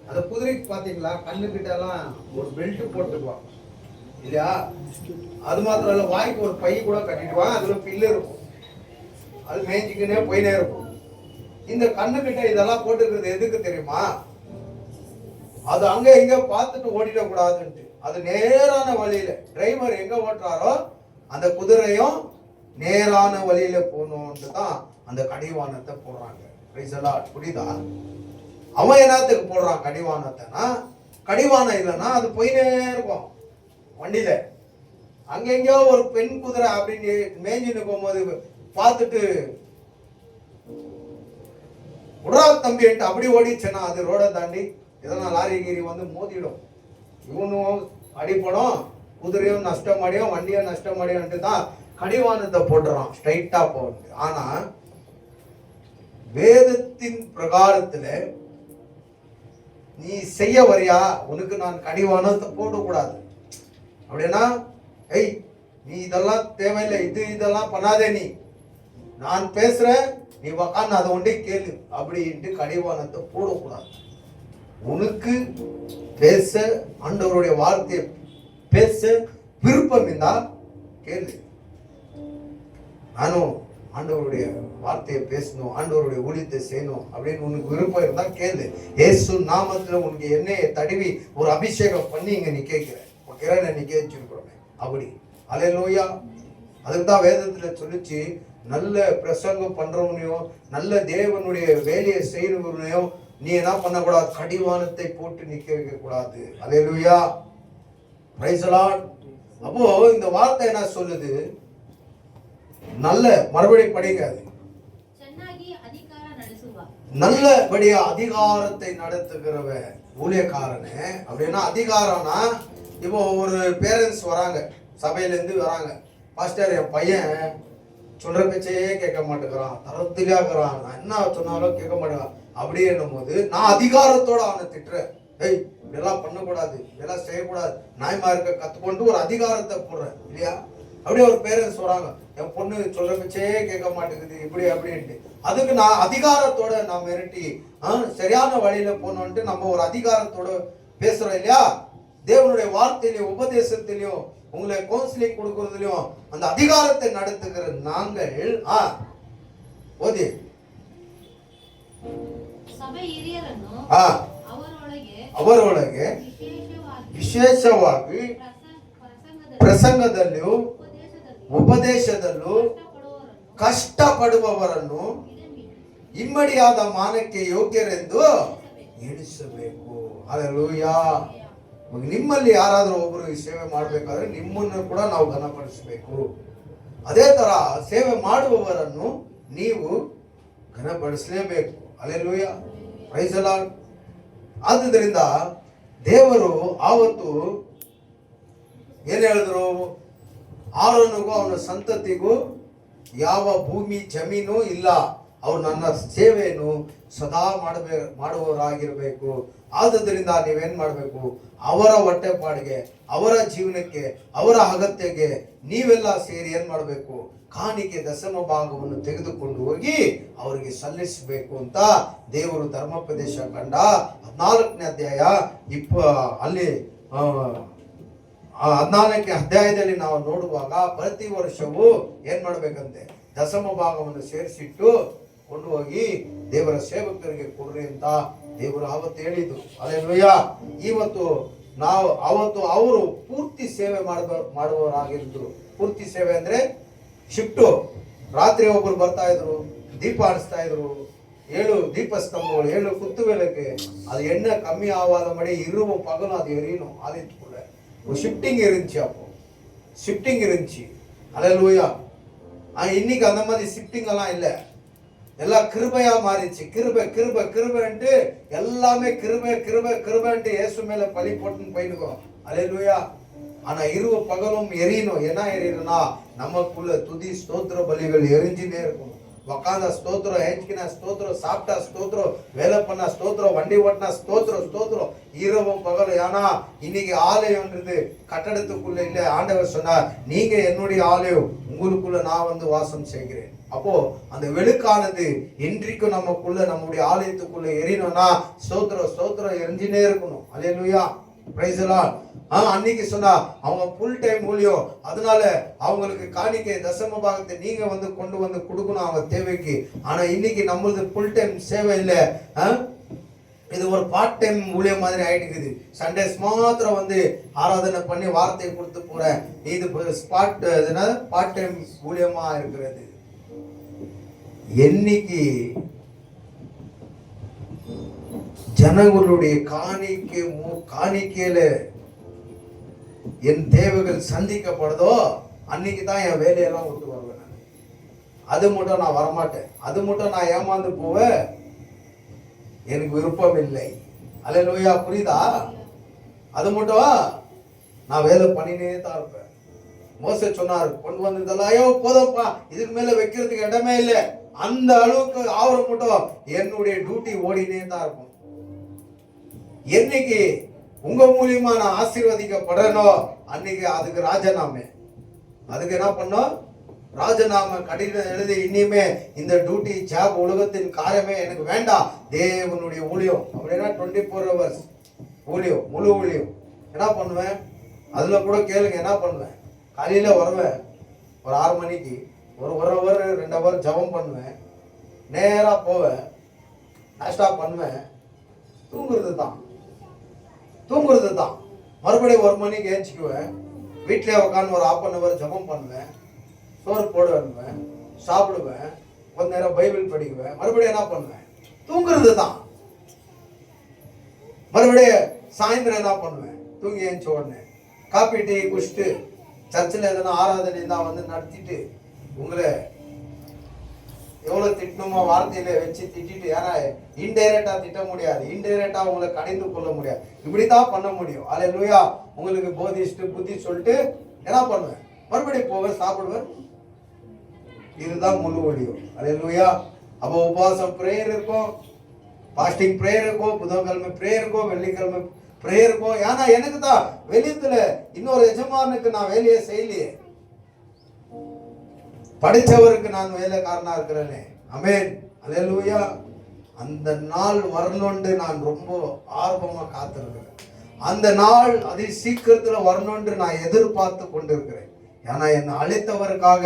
அந்த குதிரைக்கு பாத்தீங்களா கண்ணுக்கிட்ட எல்லாம் ஒரு பெல்ட் போட்டுக்குவான் இல்லையா? அது மாத்திரம் இல்ல, வாய்க்கு ஒரு பை கூட கட்டிடுவான், அதுல பில்லு இருக்கும், அது மேய்ஞ்சிக்கினே போயினே இருக்கும். இந்த கண்ணுக்கிட்ட இதெல்லாம் போட்டுக்கிறது எதுக்கு தெரியுமா? அது அங்க இங்க பார்த்துட்டு ஓடிடக்கூடாதுன்ட்டு. அது நேரான வழியில டிரைவர் எங்க ஓட்டுறாரோ அந்த குதிரையும் நேரான வழியில போகணும்னு தான் அந்த கடிவாளத்தை போடுறாங்க. புரியுதா? அவன் என்னத்துக்கு போடுறான் கடிவாளத்தைனா, கடிவாளம் இல்லைன்னா அது போயினே இருக்கும் வண்டியில. அங்கெங்கயோ ஒரு பெண் குதிரை அப்படின்னு மேய்ஞ்சின்னு போகும்போது பார்த்துட்டு உடா தம்பி அப்படி ஓடிச்சுன்னா அது ரோடை தாண்டி இதெல்லாம் லாரி கீரி வந்து மோதிடும். இவனும் அடிப்படும், குதிரையும் நஷ்டமடையும், வண்டியும் நஷ்டமடையும் தான் கடிவாளத்தை போடுறான் ஸ்ட்ரைட்டா போட்டு. ஆனா வேதத்தின் பிரகாரத்துல நீ செய்ய வரியா, உனக்கு நான் கடிவாளத்தை போடக்கூடாது அப்படின்னா, ஏய் நீ இதெல்லாம் தேவையில்லை, இதெல்லாம் பண்ணாதே, நீ நான் பேசுறேன் நீ உக்காந்து அதை ஒன்றே கேளு அப்படின்ட்டு கடிவாளத்தை போடக்கூடாது. உனக்கு பேச ஆண்டவருடைய வார்த்தையை பேச விருப்பம் இருந்தா கேளு. நானும் ஆண்டவருடைய வார்த்தையை பேசணும், ஆண்டவருடைய ஊழியத்தை செய்யணும் அப்படின்னு உனக்கு விருப்பம் இருந்தா கேளு. இயேசு நாமத்துல உனக்கு எண்ணெயை தடவி ஒரு அபிஷேகம் பண்ணி இங்க நீ கேட்கிற கிரணை நீ கேச்சிருக்கிறோமே அப்படி. அல்லேலூயா. அதுக்கு தான் வேதத்துல சொல்லிச்சு, நல்ல பிரசங்கம் பண்றவனையும் நல்ல தேவனுடைய வேலையை செய்யறவனையும் நீ என்ன பண்ணக்கூடாது, கடிவாளத்தை போட்டு நிக்க வைக்க கூடாது. அல்லேலூயா. Praise the Lord. அப்போ இந்த வார்த்தை என்ன சொல்லுது? நல்ல மறுபடியும் படிங்க, நல்லபடியா அதிகாரத்தை நடத்துகிறவ ஊழியக்காரனு அப்படின்னா, அதிகாரம்னா இப்போ ஒரு பேரண்ட்ஸ் வராங்க, சபையில இருந்து வராங்க, பாஸ்டர் என் பையன் சொல்ற பேச்சையே கேட்க மாட்டேங்கிறான், தரத்துக்காகிறான், நான் என்ன சொன்னாலும் கேட்க மாட்டேங்கிறான் அப்படின்னும் போது நான் அதிகாரத்தோட அவனை திட்டுறேன். ஏய் இதெல்லாம் பண்ணக்கூடாது, இதெல்லாம் செய்யக்கூடாது, நாய்மா இருக்க கத்துக்கொண்டு ஒரு அதிகாரத்தை போடுறேன் இல்லையா? அப்படியே ஒரு பேரண்ட்ஸ் வராங்க, என் பொண்ணு சொல்ற பேச்சே கேட்க மாட்டேங்குது இப்படி அப்படின்ட்டு, அதுக்கு நான் அதிகாரத்தோட நான் மிரட்டி சரியான வழியில போனோன்ட்டு நம்ம ஒரு அதிகாரத்தோட பேசுறோம் இல்லையா? தேவனுடைய வார்த்தையிலையும் உபதேசத்திலையும் உங்களை கவுன்சிலிங் கொடுக்கறதுலயும் அந்த அதிகாரத்தை நடத்துகிற நாங்கள் ஓதி ಅವರೊಳಗೆ ವಿಶೇಷವಾಗಿ ಪ್ರಸಂಗದಲ್ಲೂ ಉಪದೇಶದಲ್ಲೂ ಕಷ್ಟಪಡುವವರನ್ನು ಇಮ್ಮಡಿಯಾದ ಮಾನಕ್ಕೆ ಯೋಗ್ಯರೆಂದು ಎಣಿಸಬೇಕು. ಹಲ್ಲೆಲೂಯಾ. ನಿಮ್ಮಲ್ಲಿ ಯಾರಾದರೂ ಒಬ್ಬರು ಸೇವೆ ಮಾಡಬೇಕಾದ್ರೆ ನಿಮ್ಮನ್ನು ಕೂಡ ನಾವು ಘನಪಡಿಸಬೇಕು. ಅದೇ ತರ ಸೇವೆ ಮಾಡುವವರನ್ನು ನೀವು ಘನಪಡಿಸಲೇಬೇಕು. ಹಲ್ಲೆಲೂಯಾ. Praise the Lord. ಆದ್ದರಿಂದ ದೇವರು ಆವತ್ತು ಏನ್ ಹೇಳಿದ್ರು? ಆರೋನಿಗೂ ಅವನ ಸಂತತಿಗೂ ಯಾವ ಭೂಮಿ ಜಮೀನು ಇಲ್ಲ, ಅವ್ರು ನನ್ನ ಸೇವೆಯನ್ನು ಸದಾ ಮಾಡುವವರಾಗಿರ್ಬೇಕು. ಆದುದರಿಂದ ನೀವೇನ್ ಮಾಡಬೇಕು? ಅವರ ಹೊಟ್ಟೆಪಾಡಿಗೆ, ಅವರ ಜೀವನಕ್ಕೆ, ಅವರ ಅಗತ್ಯಕ್ಕೆ ನೀವೆಲ್ಲ ಸೇರಿ ಏನ್ ಮಾಡಬೇಕು? ಕಾಣಿಕೆ ದಶಮ ಭಾಗವನ್ನು ತೆಗೆದುಕೊಂಡು ಹೋಗಿ ಅವರಿಗೆ ಸಲ್ಲಿಸಬೇಕು ಅಂತ ದೇವರು ಧರ್ಮೋಪದೇಶ ಕಂಡ 14ನೇ ಅಧ್ಯಾಯ ಅಲ್ಲಿ 14ನೇ ಅಧ್ಯಾಯದಲ್ಲಿ ನಾವು ನೋಡುವಾಗ ಪ್ರತಿ ವರ್ಷವೂ ಏನ್ ಮಾಡ್ಬೇಕಂತೆ? ದಶಮ ಭಾಗವನ್ನು ಸೇರಿಸಿಟ್ಟು ಕೊಂಡು ಹೋಗಿ ದೇವರ ಸೇವಕರಿಗೆ ಕೊಡ್ರಿ ಅಂತ ದೇವರು ಆವತ್ತು ಹೇಳಿದ್ರು. ಹಲ್ಲೆಲೂಯಾ. ಇವತ್ತು ಅವತ್ತು ಅವರು ಪೂರ್ತಿ ಸೇವೆ ಮಾಡುವವರಾಗಿದ್ರು. ಪೂರ್ತಿ ಸೇವೆ ಅಂದ್ರೆ ಶಿಫ್ಟು. ರಾತ್ರಿ ಒಬ್ಬರು ಬರ್ತಾ ಇದ್ರು, ದೀಪ ಹರಿಸ್ತಾ ಇದ್ರು, 7 ದೀಪಸ್ತಂಭಗಳು, 7 ಕುತ್ತು ಬೆಳಕೆ, ಅದು ಎಣ್ಣೆ ಕಮ್ಮಿ ಆವಾದ ಮಾಡಿ ಇರುವ ಪಗಲು ಅದು ಎರೀನು ಆದಿತ್ತು ಕೂಡ ஒரு ஷிஃப்டிங் இருந்துச்சு. அப்போ ஷிஃப்டிங் இருந்துச்சு. அல்லேலூயா. இன்னைக்கு அந்த மாதிரி ஷிஃப்டிங் எல்லாம் இல்லை. எல்லாம் கிருபையா மாறிச்சு. கிருபை கிருபை கிருபைன்ட்டு எல்லாமே கிருபை கிருபை கிருபைன்ட்டு இயேசு மேல பழி போட்டுன்னு போயிடுவோம். அல்லேலூயா. ஆனா இரவு பகலும் எரியணும். என்ன எரியணும்னா நமக்குள்ள துதி ஸ்தோத்திர பலிகள் எரிஞ்சுட்டே இருக்கணும். உக்காந்தா ஸ்தோத்திரம், ஏஞ்சிக்கினா ஸ்தோத்திரம், சாப்பிட்டா ஸ்தோத்திரம், வேலை பண்ணா ஸ்தோத்திரம், வண்டி ஓட்டினா ஸ்தோத்திரம் ஸ்தோத்திரம், இரவும் பகலும். ஏன்னா இன்னைக்கு ஆலயம்ன்றது கட்டடத்துக்குள்ள இல்லை. ஆண்டவர் சொன்னார், நீங்க என்னுடைய ஆலயம், உங்களுக்குள்ள நான் வந்து வாசம் செய்கிறேன். அப்போ அந்த வெளுக்கானது இன்றைக்கும் நமக்குள்ள நம்முடைய ஆலயத்துக்குள்ள எரியணும்னா ஸ்தோத்திரம் ஸ்தோத்திரம் எரிஞ்சினே இருக்கணும். அல்லேலூயா. Praise the Lord. அன்னைக்கு சொன்னா அவங்க ஃபுல் டைம் ஊழியம். அதனால அவங்களுக்கு காணிக்கை தசம பாகத்தை நீங்க வந்து கொண்டு வந்து கொடுக்கணும் அவங்க தேவைக்கு. ஆனா இன்னைக்கு நம்மளது ஃபுல் டைம் சேவை இல்லை. இது ஒரு பார்ட் டைம் ஊழியம் மாதிரி ஆயிடுக்குது. சண்டேஸ் மாத்திரம் வந்து ஆராதனை பண்ணி வார்த்தையை கொடுத்து போறேன். இது பார்ட் டைம் ஊழியமா இருக்கிறது. என்னைக்கு ஜனங்களுடைய காணிக்கையில என் தேவைகள் சந்திக்கப்படுதோ அன்னைக்கு தான் என் வேலையெல்லாம் விட்டு வருவேன். அது மட்டும் நான் வரமாட்டேன். அது மட்டும் நான் ஏமாந்து போவேன். எனக்கு விருப்பம் இல்லை. அல்லேலூயா. புரியுதா? அது மட்டும் நான் வேலை பண்ணினே தான் இருப்பேன். மோசே சொன்னார், கொண்டு வந்ததெல்லாம் ஐயோ போதப்பா, இதுக்கு மேல வைக்கிறதுக்கு இடமே இல்லை. அந்த அளவுக்கு ஆவரம் மட்டும் என்னுடைய டியூட்டி ஓடினே தான் இருக்கும். என்னைக்கு உங்க மூலியமா நான் ஆசீர்வதிக்கப்படணும் அன்னைக்கு அதுக்கு ராஜினாமே. அதுக்கு என்ன பண்ணோம்? ராஜினாமா கடிதம் எழுதி, இனிமே இந்த டியூட்டி ஜாப் உலகத்தின் காரியமே எனக்கு வேண்டாம், தேவனுடைய ஊழியம் அப்படின்னா 24 hours ஊழியம், முழு ஊழியம். என்ன பண்ணுவேன்? அதுல கூட கேளுங்க, என்ன பண்ணுவேன்? காலையில வருவேன் ஒரு 6 மணிக்கு, ஒரு ஹவர் 2 ஹவர் ஜபம் பண்ணுவேன், நேரா போவேன், நாஸ்டா பண்ணுவேன், தூங்குறது தான். மறுபடியும் 1 மணிக்கு ஏஞ்சிக்குவேன், வீட்டிலே உட்காந்து ஒரு 1/2 hour ஜபம் பண்ணுவேன், சோறு போடுவேன், சாப்பிடுவேன், கொஞ்ச நேரம் பைபிள் படிக்குவேன், மறுபடியும் என்ன பண்ணுவேன்? தூங்குறது தான். மறுபடியும் சாயந்தரம் என்ன பண்ணுவேன்? தூங்கி ஏஞ்சி உடனே காப்பி டீ குடிச்சிட்டு சர்ச்சில் எதனா ஆராதனை தான் வந்து நடத்திட்டு உங்களை எவ்வளவு திட்டணுமோ வார்த்தையில வச்சு திட்டிட்டு, ஏன்னா இன்டைரக்டா திட்ட முடியாது, இன்டைரக்டா உங்களை கடிந்து கொள்ள முடியாது, இப்படித்தான் பண்ண முடியும். அல்லேலூயா. உங்களுக்கு போதிச்சுட்டு புத்தி சொல்லிட்டு என்ன பண்ணுவேன்? மறுபடியும் போவேன், சாப்பிடுவேன். இதுதான் முழு ஒளியும். அல்லேலூயா. அப்போ உபவாசம் பிரேயர் இருக்கும், பாஸ்டிங் பிரேயர் இருக்கும், புதன்கிழமை பிரேயர் இருக்கும், வெள்ளிக்கிழமை பிரேயர் இருக்கும். ஏன்னா எனக்கு தான் வெளியத்துல இன்னொரு எஜமானுக்கு நான் வேலையை செய்யலையே, படிச்சவருக்கு நான் வேலைக்காரனா இருக்கிறேனே. ஆமென். அல்லேலூயா. அந்த நாள் வரணும்னு நான் ரொம்ப ஆர்வமா காத்திருக்கிறேன். அந்த நாள் அதி சீக்கிரத்துல வரணும்னு நான் எதிர்பார்த்து கொண்டிருக்கிறேன். ஏன்னா என்னை அழைத்தவருக்காக,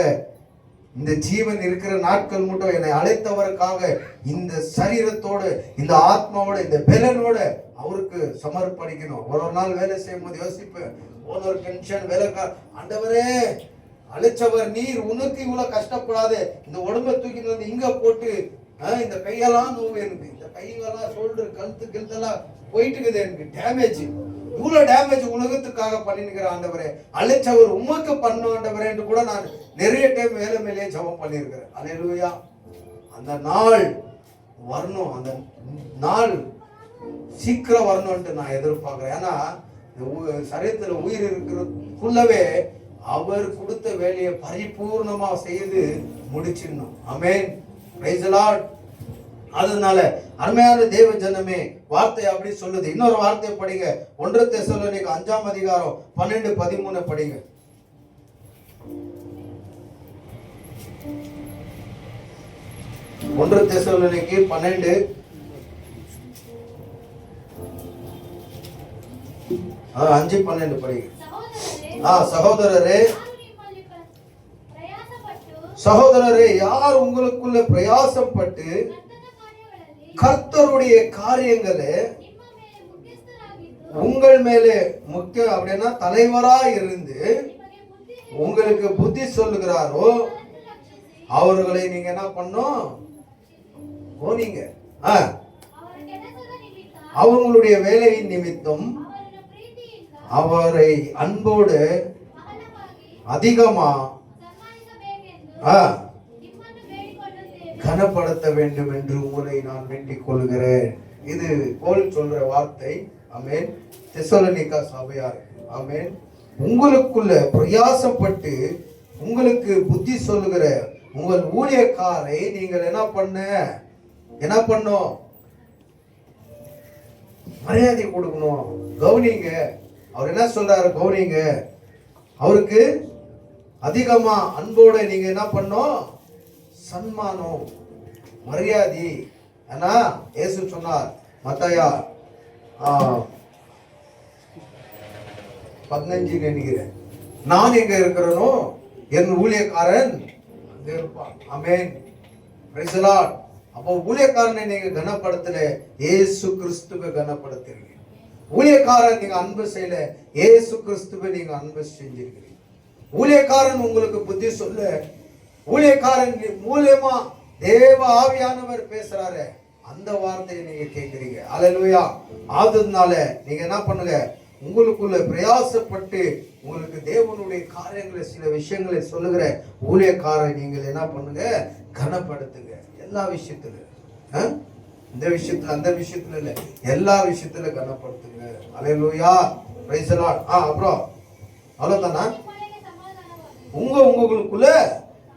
இந்த ஜீவன் இருக்கிற நாட்கள் மட்டும் என்னை அழைத்தவருக்காக இந்த சரீரத்தோடு, இந்த ஆத்மாவோட, இந்த பெலனோட அவருக்கு சமர்ப்பணிக்கணும். ஒரு நாள் வேலை செய்யும் போது யோசிப்பேன், ஒரு டென்ஷன், வேலைக்கார, ஆண்டவரே அழைச்சவர் நீர், உனக்கு இவ்வளவு கஷ்டப்படாது, இந்த உடம்பை தூக்கிட்டு வந்து இங்க போட்டு, இந்த கையெல்லாம் நோவு, எனக்கு இந்த கையெல்லாம் ஷோல்டர் கழுத்து கிழத்தெல்லாம் போயிட்டு இருக்குது, எனக்கு டேமேஜ், இவ்வளவு டேமேஜ் உலகத்துக்காக பண்ணிருக்கிற ஆண்டவரே, அழைச்சவர் உமக்கு பண்ண ஆண்டவரே என்று கூட நான் நிறைய டைம் வேலை மேலேயே ஜபம் பண்ணியிருக்கிறேன். அல்லேலூயா. அந்த நாள் வரணும், அந்த நாள் சீக்கிரம் வரணும்ட்டு நான் எதிர்பார்க்கிறேன். ஏன்னா சரீரத்துல உயிர் இருக்கிறதுக்குள்ளவே அவர் கொடுத்த வேலையை பரிபூர்ணமா செய்து முடிச்சிடணும். ஆமென். Praise the Lord. அதனால அருமையான தேவ ஜனமே, வார்த்தை அப்படி சொல்லுது. இன்னொரு வார்த்தையை படிங்க, 1 தெசலோனிக்கேயர் 5ஆம் அதிகாரம் 12-13 படிங்க. 1 தெசலோனிக்கேயர் 12 5-12 படிங்க. சகோதரரே, யார் உங்களுக்குள்ள பிரயாசப்பட்டு கர்த்தருடைய காரியங்களை உங்கள் மேலே முக்கியம் அப்படின்னா தலைவரா இருந்து உங்களுக்கு புத்தி சொல்லுகிறாரோ அவர்களை நீங்க என்ன பண்ணும்? போனீங்க. அவங்களுடைய வேலையின் நிமித்தம் அவரை அன்போடு அதிகமா கனப்படுத்த வேண்டும் என்று உங்களை நான் வேண்டிக் கொள்கிறேன். இது போல் சொல்ற வார்த்தை. ஆமென். தெசலோனிக்கா சபையார். ஆமென். உங்களுக்குள்ள பிரயாசப்பட்டு உங்களுக்கு புத்தி சொல்லுகிற உங்கள் ஊழியக்காரை நீங்கள் என்ன பண்ணும்? மரியாதை கொடுக்கணும். கவனிங்க. அவர் என்ன சொல்றாரு? கவனிங்க. அவருக்கு அதிகமா அன்போட நீங்க என்ன பண்ணும்? சன்மானம், மரியாதை. ஆனா இயேசு சொன்னார் மத்தாயா 15 நினைக்கிறேன், நான் எங்க இருக்கிறேனோ என் ஊழியக்காரன் அங்க இருப்பான். ஆமென். Praise the Lord. அப்போ ஊழியக்காரனை நீங்க கனப்படுத்தல, இயேசு கிறிஸ்துவை கனப்படுத்துறீங்க. ஊழியக்காரன் நீங்க அன்பு செய்யல, இயேசு கிறிஸ்துவை நீங்க அன்பு செஞ்சிருக்கிறீங்க. ஊழியக்காரன் உங்களுக்கு புத்தி சொல்ல, ஊழியக்காரன் மூலமா தேவ ஆவியானவர் பேசுறாரு, அந்த வார்த்தையை நீங்க கேட்கிறீங்க. அல்லேலூயா. ஆததுனால நீங்க என்ன பண்ணுங்க? உங்களுக்குள்ள பிரயாசப்பட்டு உங்களுக்கு தேவனுடைய காரியங்களை சில விஷயங்களை சொல்லுகிற ஊழியக்காரரை நீங்கள் என்ன பண்ணுங்க? கனப்படுத்துங்க. எல்லா விஷயத்துல, இந்த விஷயத்துல அந்த விஷயத்துல இல்ல, எல்லா விஷயத்துல கனப்படுத்துங்க. அல்லேலூயா. Praise the Lord. அப்புறம் அவ்வளவுதானா? உங்களுக்குள்ள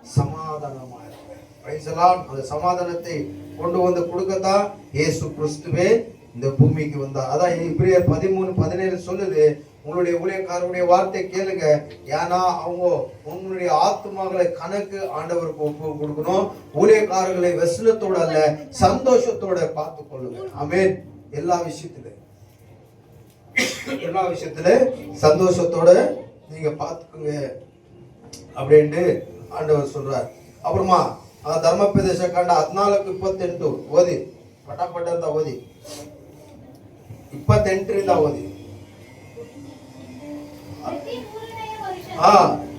சமாதானமா இருங்க. Price the Lord. அந்த சமாதானத்தை கொண்டு வந்து கொடுக்கத்தான் இயேசு கிறிஸ்துவே இந்த பூமிக்கு வந்தார். அதான் எபிரேயர் 13:17 சொல்லுது, உங்களுடைய ஊழியக்காரருடைய வார்த்தை கேளுங்க, ஏன்னா அவங்க உங்களுடைய ஆத்துமாக்களை கணக்கு ஆண்டவருக்கு ஒப்பு கொடுக்கணும். ஊழியக்காரர்களை வெசலத்தோட அல்ல, சந்தோஷத்தோட பார்த்து கொள்ளுங்க. ஆமென். எல்லா விஷயத்துல சந்தோஷத்தோட நீங்க பார்த்துக்குங்க அப்படின்ட்டு ஆண்டவர் சொல்றார். அப்புறமா ಧರ್ಮೋಪದೇಶ ಕಾಂಡ 14:28 ಓದಿ, ಪಟಾಪಟ ಅಂತ ಓದಿ, 28ರಿಂದ ಓದಿ.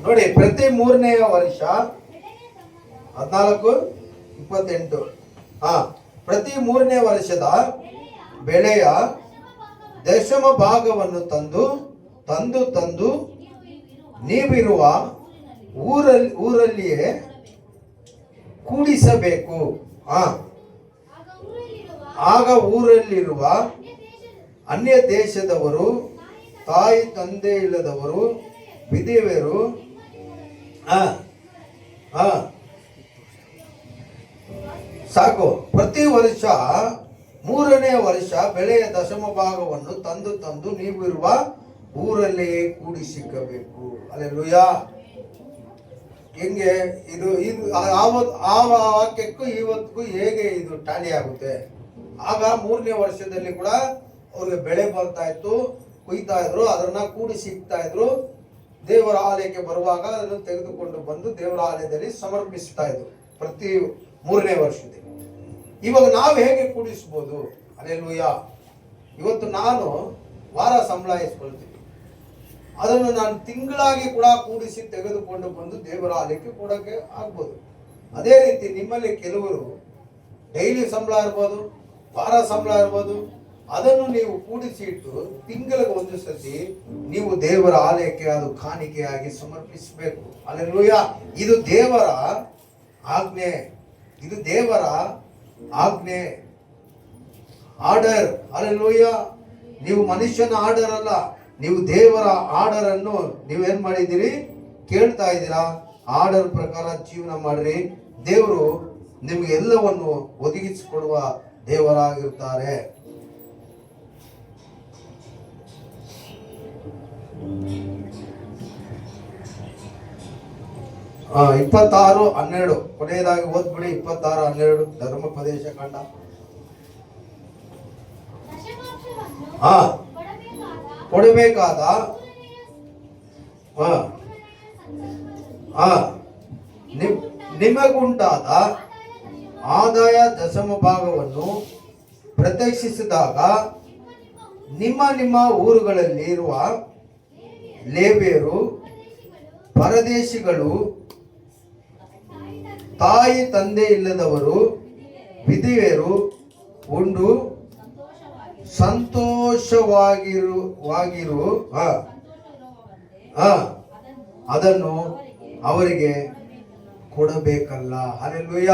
ನೋಡಿ, ಪ್ರತಿ 3ನೇ ವರ್ಷ 14:28 ಪ್ರತಿ 3ನೇ ವರ್ಷದ ಬೆಳೆಯ ದಶಮ ಭಾಗವನ್ನು ತಂದು ನೀವಿರುವ ಊರಲ್ಲಿಯೇ ಕೂಡಿಸಬೇಕು. ಆಗ ಊರಲ್ಲಿರುವ ಅನ್ಯ ದೇಶದವರು, ತಾಯಿ ತಂದೆ ಇಲ್ಲದವರು, ವಿಧವೆಯರು, ಸಾಕು, ಪ್ರತಿ ವರ್ಷ 3ನೇ ವರ್ಷ ಬೆಳೆಯ ದಶಮ ಭಾಗವನ್ನು ತಂದು ನೀವಿರುವ ಊರಲ್ಲಿಯೇ ಕೂಡಿಸಿಕಬೇಕು. ಅಲ್ಲೆಲೂಯಾ. ಹೆಂಗೆ ಇದು ಆ ವಾಕ್ಯಕ್ಕೂ ಇವತ್ತಿಗೂ ಹೇಗೆ ಇದು ಟ್ಯಾಲಿ ಆಗುತ್ತೆ? ಆಗ 3ನೇ ವರ್ಷದಲ್ಲಿ ಕೂಡ ಅವ್ರಿಗೆ ಬೆಳೆ ಬರ್ತಾ ಇತ್ತು, ಕುಯ್ತಾ ಇದ್ರು, ಅದನ್ನ ಕೂಡಿಸಿ ಇಕ್ತಾ ಇದ್ರು. ದೇವರ ಆಲಯಕ್ಕೆ ಬರುವಾಗ ಅದನ್ನು ತೆಗೆದುಕೊಂಡು ಬಂದು ದೇವರ ಆಲಯದಲ್ಲಿ ಸಮರ್ಪಿಸ್ತಾ ಇದ್ರು ಪ್ರತಿ 3ನೇ ವರ್ಷದಲ್ಲಿ. ಇವಾಗ ನಾವು ಹೇಗೆ ಕೂಡಿಸ್ಬೋದು? ಅಲ್ಲೆಲೂಯಾ. ಇವತ್ತು ನಾನು ವಾರ ಸಂಬಳಾಯಿಸ್ಕೊಳ್ತೀನಿ, ಅದನ್ನು ನಾನು ತಿಂಗಳಾಗಿ ಕೂಡ ಕೂಡಿಸಿ ತೆಗೆದುಕೊಂಡು ಬಂದು ದೇವರ ಆಲಯಕ್ಕೆ ಕೊಡಕ್ಕೆ ಆಗ್ಬೋದು. ಅದೇ ರೀತಿ ನಿಮ್ಮಲ್ಲಿ ಕೆಲವರು ಡೈಲಿ ಸಂಬಳ ಇರ್ಬೋದು, ವಾರ ಸಂಬಳ ಇರ್ಬೋದು, ಅದನ್ನು ನೀವು ಕೂಡಿಸಿ ಇಟ್ಟು ತಿಂಗಳಿಗೆ ಒಂದು ಸತಿ ನೀವು ದೇವರ ಆಲಯಕ್ಕೆ ಅದು ಕಾಣಿಕೆಯಾಗಿ ಸಮರ್ಪಿಸಬೇಕು. ಅಲ್ಲೆಲೂಯಾ. ಇದು ದೇವರ ಆಜ್ಞೆ, ಇದು ದೇವರ ಆಜ್ಞೆ, ಆರ್ಡರ್. ಅಲ್ಲೆಲೂಯಾ. ನೀವು ಮನುಷ್ಯನ ಆರ್ಡರ್ ಅಲ್ಲ, ನೀವು ದೇವರ ಆರ್ಡರ್ ಅನ್ನು ನೀವೇನ್ ಮಾಡಿದ್ದೀರಿ? ಕೇಳ್ತಾ ಇದ್ದೀರಾ? ಆರ್ಡರ್ ಪ್ರಕಾರ ಜೀವನ ಮಾಡ್ರಿ. ದೇವರು ನಿಮ್ಗೆ ಎಲ್ಲವನ್ನು ಒದಗಿಸಿಕೊಡುವ ದೇವರಾಗಿರ್ತಾರೆ. 26:12 ಕೊನೆಯದಾಗಿ ಓದ್ಬಿಡಿ. 26:12 ಧರ್ಮೋಪದೇಶ ಕಾಂಡ. ಕೊಡಬೇಕಾದ ನಿಮಗುಂಟಾದ ಆದಾಯ ದಶಮ ಭಾಗವನ್ನು ಪ್ರತ್ಯಕ್ಷಿಸಿದಾಗ ನಿಮ್ಮ ಊರುಗಳಲ್ಲಿರುವ ಲೇವಿಯರು, ಪರದೇಶಿಗಳು, ತಾಯಿ ತಂದೆ ಇಲ್ಲದವರು, ವಿಧವೆಯರು ಉಂಡು ಸಂತೋಷವಾಗಿರು ಅದನ್ನು ಅವರಿಗೆ ಕೊಡಬೇಕಲ್ಲ. ಹಲ್ಲೆಲೂಯ.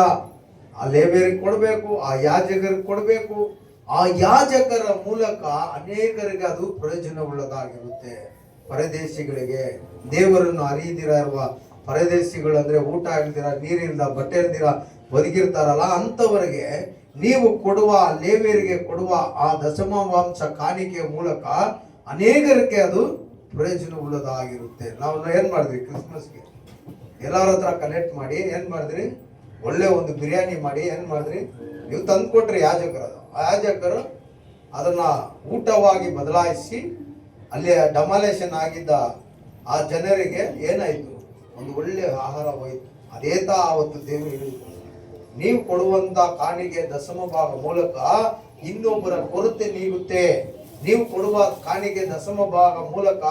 ಆ ಲೇವಿಯರಿಗೆ ಕೊಡಬೇಕು, ಆ ಯಾಜಕರಿಗೆ ಕೊಡಬೇಕು. ಆ ಯಾಜಕರ ಮೂಲಕ ಅನೇಕರಿಗೆ ಅದು ಪ್ರಯೋಜನವುಳ್ಳದಾಗಿರುತ್ತೆ. ಪರದೇಶಿಗಳಿಗೆ, ದೇವರನ್ನು ಅರಿಯದಿರ ಇರುವ ಪರದೇಶಿಗಳು ಅಂದ್ರೆ ಊಟ ಇಲ್ದಿರ, ನೀರಿಲ್ದ, ಬಟ್ಟೆ ಇಲ್ದಿರ ಬದುಕಿರ್ತಾರಲ್ಲ, ಅಂಥವರಿಗೆ ನೀವು ಕೊಡುವ, ಲೇವಿಯರಿಗೆ ಕೊಡುವ ಆ ದಶಮಾಂಶ ಕಾಣಿಕೆಯ ಮೂಲಕ ಅನೇಕರಿಗೆ ಅದು ಪ್ರಯೋಜನವುಳ್ಳದಾಗಿರುತ್ತೆ. ನಾವು ಏನ್ ಮಾಡಿದ್ವಿ, ಕ್ರಿಸ್ಮಸ್ಗೆ ಎಲ್ಲರ ಹತ್ರ ಕಲೆಕ್ಟ್ ಮಾಡಿ ಏನ್ ಮಾಡಿದ್ರಿ, ಒಳ್ಳೆ ಒಂದು ಬಿರಿಯಾನಿ ಮಾಡಿ ಏನ್ ಮಾಡಿದ್ರಿ, ನೀವು ತಂದು ಕೊಟ್ರಿ ಯಾಜಕರು. ಆ ಯಾಜಕರು ಅದನ್ನ ಊಟವಾಗಿ ಬದಲಾಯಿಸಿ ಅಲ್ಲಿ ಡಮಾಲೇಷನ್ ಆಗಿದ್ದ ಆ ಜನರಿಗೆ ಏನಾಯ್ತು, ಒಂದು ಒಳ್ಳೆ ಆಹಾರ ಹೋಯ್ತು. ಅದೇ ತಾ ಅವತ್ತು ದೇವರು ಹೇಳಿದ್ರು, ನೀವು ಕೊಡುವಂತ ಕಾಣಿಕೆ ದಶಮ ಭಾಗ ಮೂಲಕ ಇನ್ನೊಬ್ಬರ ಕೊರತೆ ನೀಗುತ್ತೆ. ನೀವು ಕೊಡುವ ಕಾಣಿಕೆ ದಶಮ ಭಾಗ ಮೂಲಕ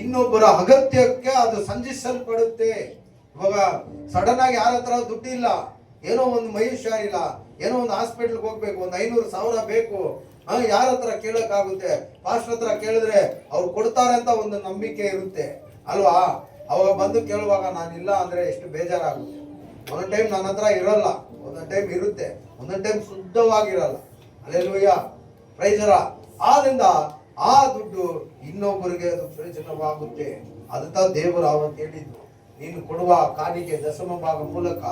ಇನ್ನೊಬ್ಬರ ಅಗತ್ಯಕ್ಕೆ ಅದು ಸಂಧಿಸಲ್ಪಡುತ್ತೆ. ಇವಾಗ ಸಡನ್ ಆಗಿ ಯಾರ ಹತ್ರ ದುಡ್ಡಿಲ್ಲ, ಏನೋ ಒಂದು ಮೈ ಹುಷಾರಿಲ್ಲ, ಏನೋ ಒಂದು ಹಾಸ್ಪಿಟಲ್ಗೆ ಹೋಗ್ಬೇಕು, ಒಂದು 500,000 ಬೇಕು, ಯಾರ ಹತ್ರ ಕೇಳಕ್ಕಾಗುತ್ತೆ? ಪಾಸ್ಟರ್ ಹತ್ರ ಕೇಳಿದ್ರೆ ಅವ್ರು ಕೊಡ್ತಾರೆ ಅಂತ ಒಂದು ನಂಬಿಕೆ ಇರುತ್ತೆ ಅಲ್ವಾ? ಅವಾಗ ಬಂದು ಕೇಳುವಾಗ ನಾನಿಲ್ಲ ಅಂದ್ರೆ ಎಷ್ಟು ಬೇಜಾರಾಗುತ್ತೆ. ಒಂದೊಂದು ಟೈಮ್ ನನ್ನ ಹತ್ರ ಇರಲ್ಲ, ಒಂದೊಂದು ಟೈಮ್ ಇರುತ್ತೆ, ಒಂದೊಂದು ಟೈಮ್ ಶುದ್ಧವಾಗಿರಲ್ಲ. ಹಲ್ಲೆಲೂಯಾ, ಪ್ರೈಸ್ ದಿ ಲಾರ್ಡ್. ಆದ್ರಿಂದ ಆ ದುಡ್ಡು ಇನ್ನೊಬ್ಬರಿಗೆ ಅದು ಪ್ರಯೋಜನವಾಗುತ್ತೆ. ಅಂತ ದೇವರು ಅವತ್ತು ಹೇಳಿದ್ರು, ನೀನು ಕೊಡುವ ಕಾಣಿಕೆ ದಶಮ ಭಾಗ ಮೂಲಕ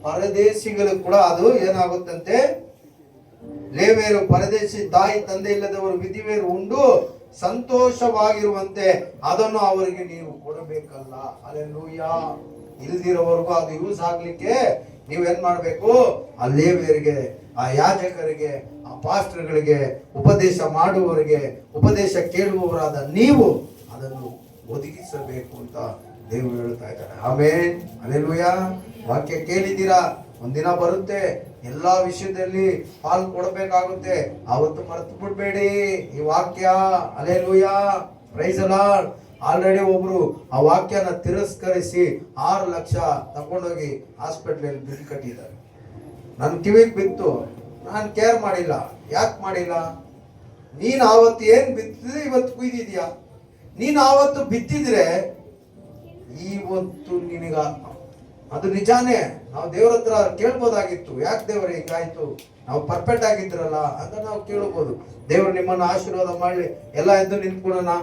ಪರದೇಶಿಗಳು ಕೂಡ ಅದು ಏನಾಗುತ್ತಂತೆ, ಲೇವಿಯರು ಪರದೇಶಿ ತಾಯಿ ತಂದೆ ಇಲ್ಲದವರು ವಿಧಿವೇರು ಉಂಡು ಸಂತೋಷವಾಗಿರುವಂತೆ ಅದನ್ನು ಅವರಿಗೆ ನೀವು ಕೊಡಬೇಕಲ್ಲ. ಹಲ್ಲೆಲೂಯಾ. ಇಲ್ದಿರೋವರೆಗೂ ಅದು ಯೂಸ್ ಆಗ್ಲಿಕ್ಕೆ ನೀವೇನ್ ಮಾಡ್ಬೇಕು, ಆ ಲೇವಿಯರಿಗೆ, ಆ ಯಾಜಕರಿಗೆ, ಆ ಪಾಸ್ಟರ್ಗಳಿಗೆ, ಉಪದೇಶ ಮಾಡುವವರಿಗೆ, ಉಪದೇಶ ಕೇಳುವವರಾದ ನೀವು ಅದನ್ನು ಒದಗಿಸಬೇಕು ಅಂತ ದೇವರು ಹೇಳ್ತಾ ಇದ್ದಾರೆ. Amen, hallelujah. ವಾಕ್ಯ ಕೇಳಿದ್ದೀರಾ, ಒಂದಿನ ಬರುತ್ತೆ ಎಲ್ಲಾ ವಿಷಯದಲ್ಲಿ ಪಾಲ್ ಕೊಡಬೇಕಾಗುತ್ತೆ. ಅವತ್ತು ಮರೆತು ಬಿಡ್ಬೇಡಿ ಈ ವಾಕ್ಯ. Hallelujah, praise the Lord. Already ಒಬ್ರು ಆ ವಾಕ್ಯನ ತಿರಸ್ಕರಿಸಿ 6 ಲಕ್ಷ ತಗೊಂಡೋಗಿ ಹಾಸ್ಪಿಟಲ್ ಬಿಲ್ ಕಟ್ಟಿದ್ದಾರೆ. ನನ್ನ ಕಿವಿಗೆ ಬಿತ್ತು, ನಾನು ಕೇರ್ ಮಾಡಿಲ್ಲ. ಯಾಕೆ ಮಾಡಿಲ್ಲ? ನೀನು ಆವತ್ತು ಏನ್ ಬಿತ್ತಿದ್ರೆ ಇವತ್ತು ಕುಯ್ದಿದ್ಯಾ. ನೀನು ಆವತ್ತು ಬಿತ್ತಿದ್ರೆ ಇವತ್ತು ನಿನಗ ಅದು ನಿಜಾನೇ. ನಾವು ದೇವ್ರ ಹತ್ರ ಕೇಳ್ಬೋದಾಗಿತ್ತು, ಯಾಕೆ ದೇವರೇ ಹಿಂಗಾಯ್ತು, ನಾವು ಪರ್ಫೆಕ್ಟ್ ಆಗಿದ್ರಲ್ಲ ಅಂತ ನಾವು ಕೇಳ್ಬೋದು. ದೇವರು ನಿಮ್ಮನ್ನು ಆಶೀರ್ವಾದ ಮಾಡಲಿ. ಎಲ್ಲ ಎದ್ದು ನಿಂತ್ಕೊಳ್ಳೋಣ.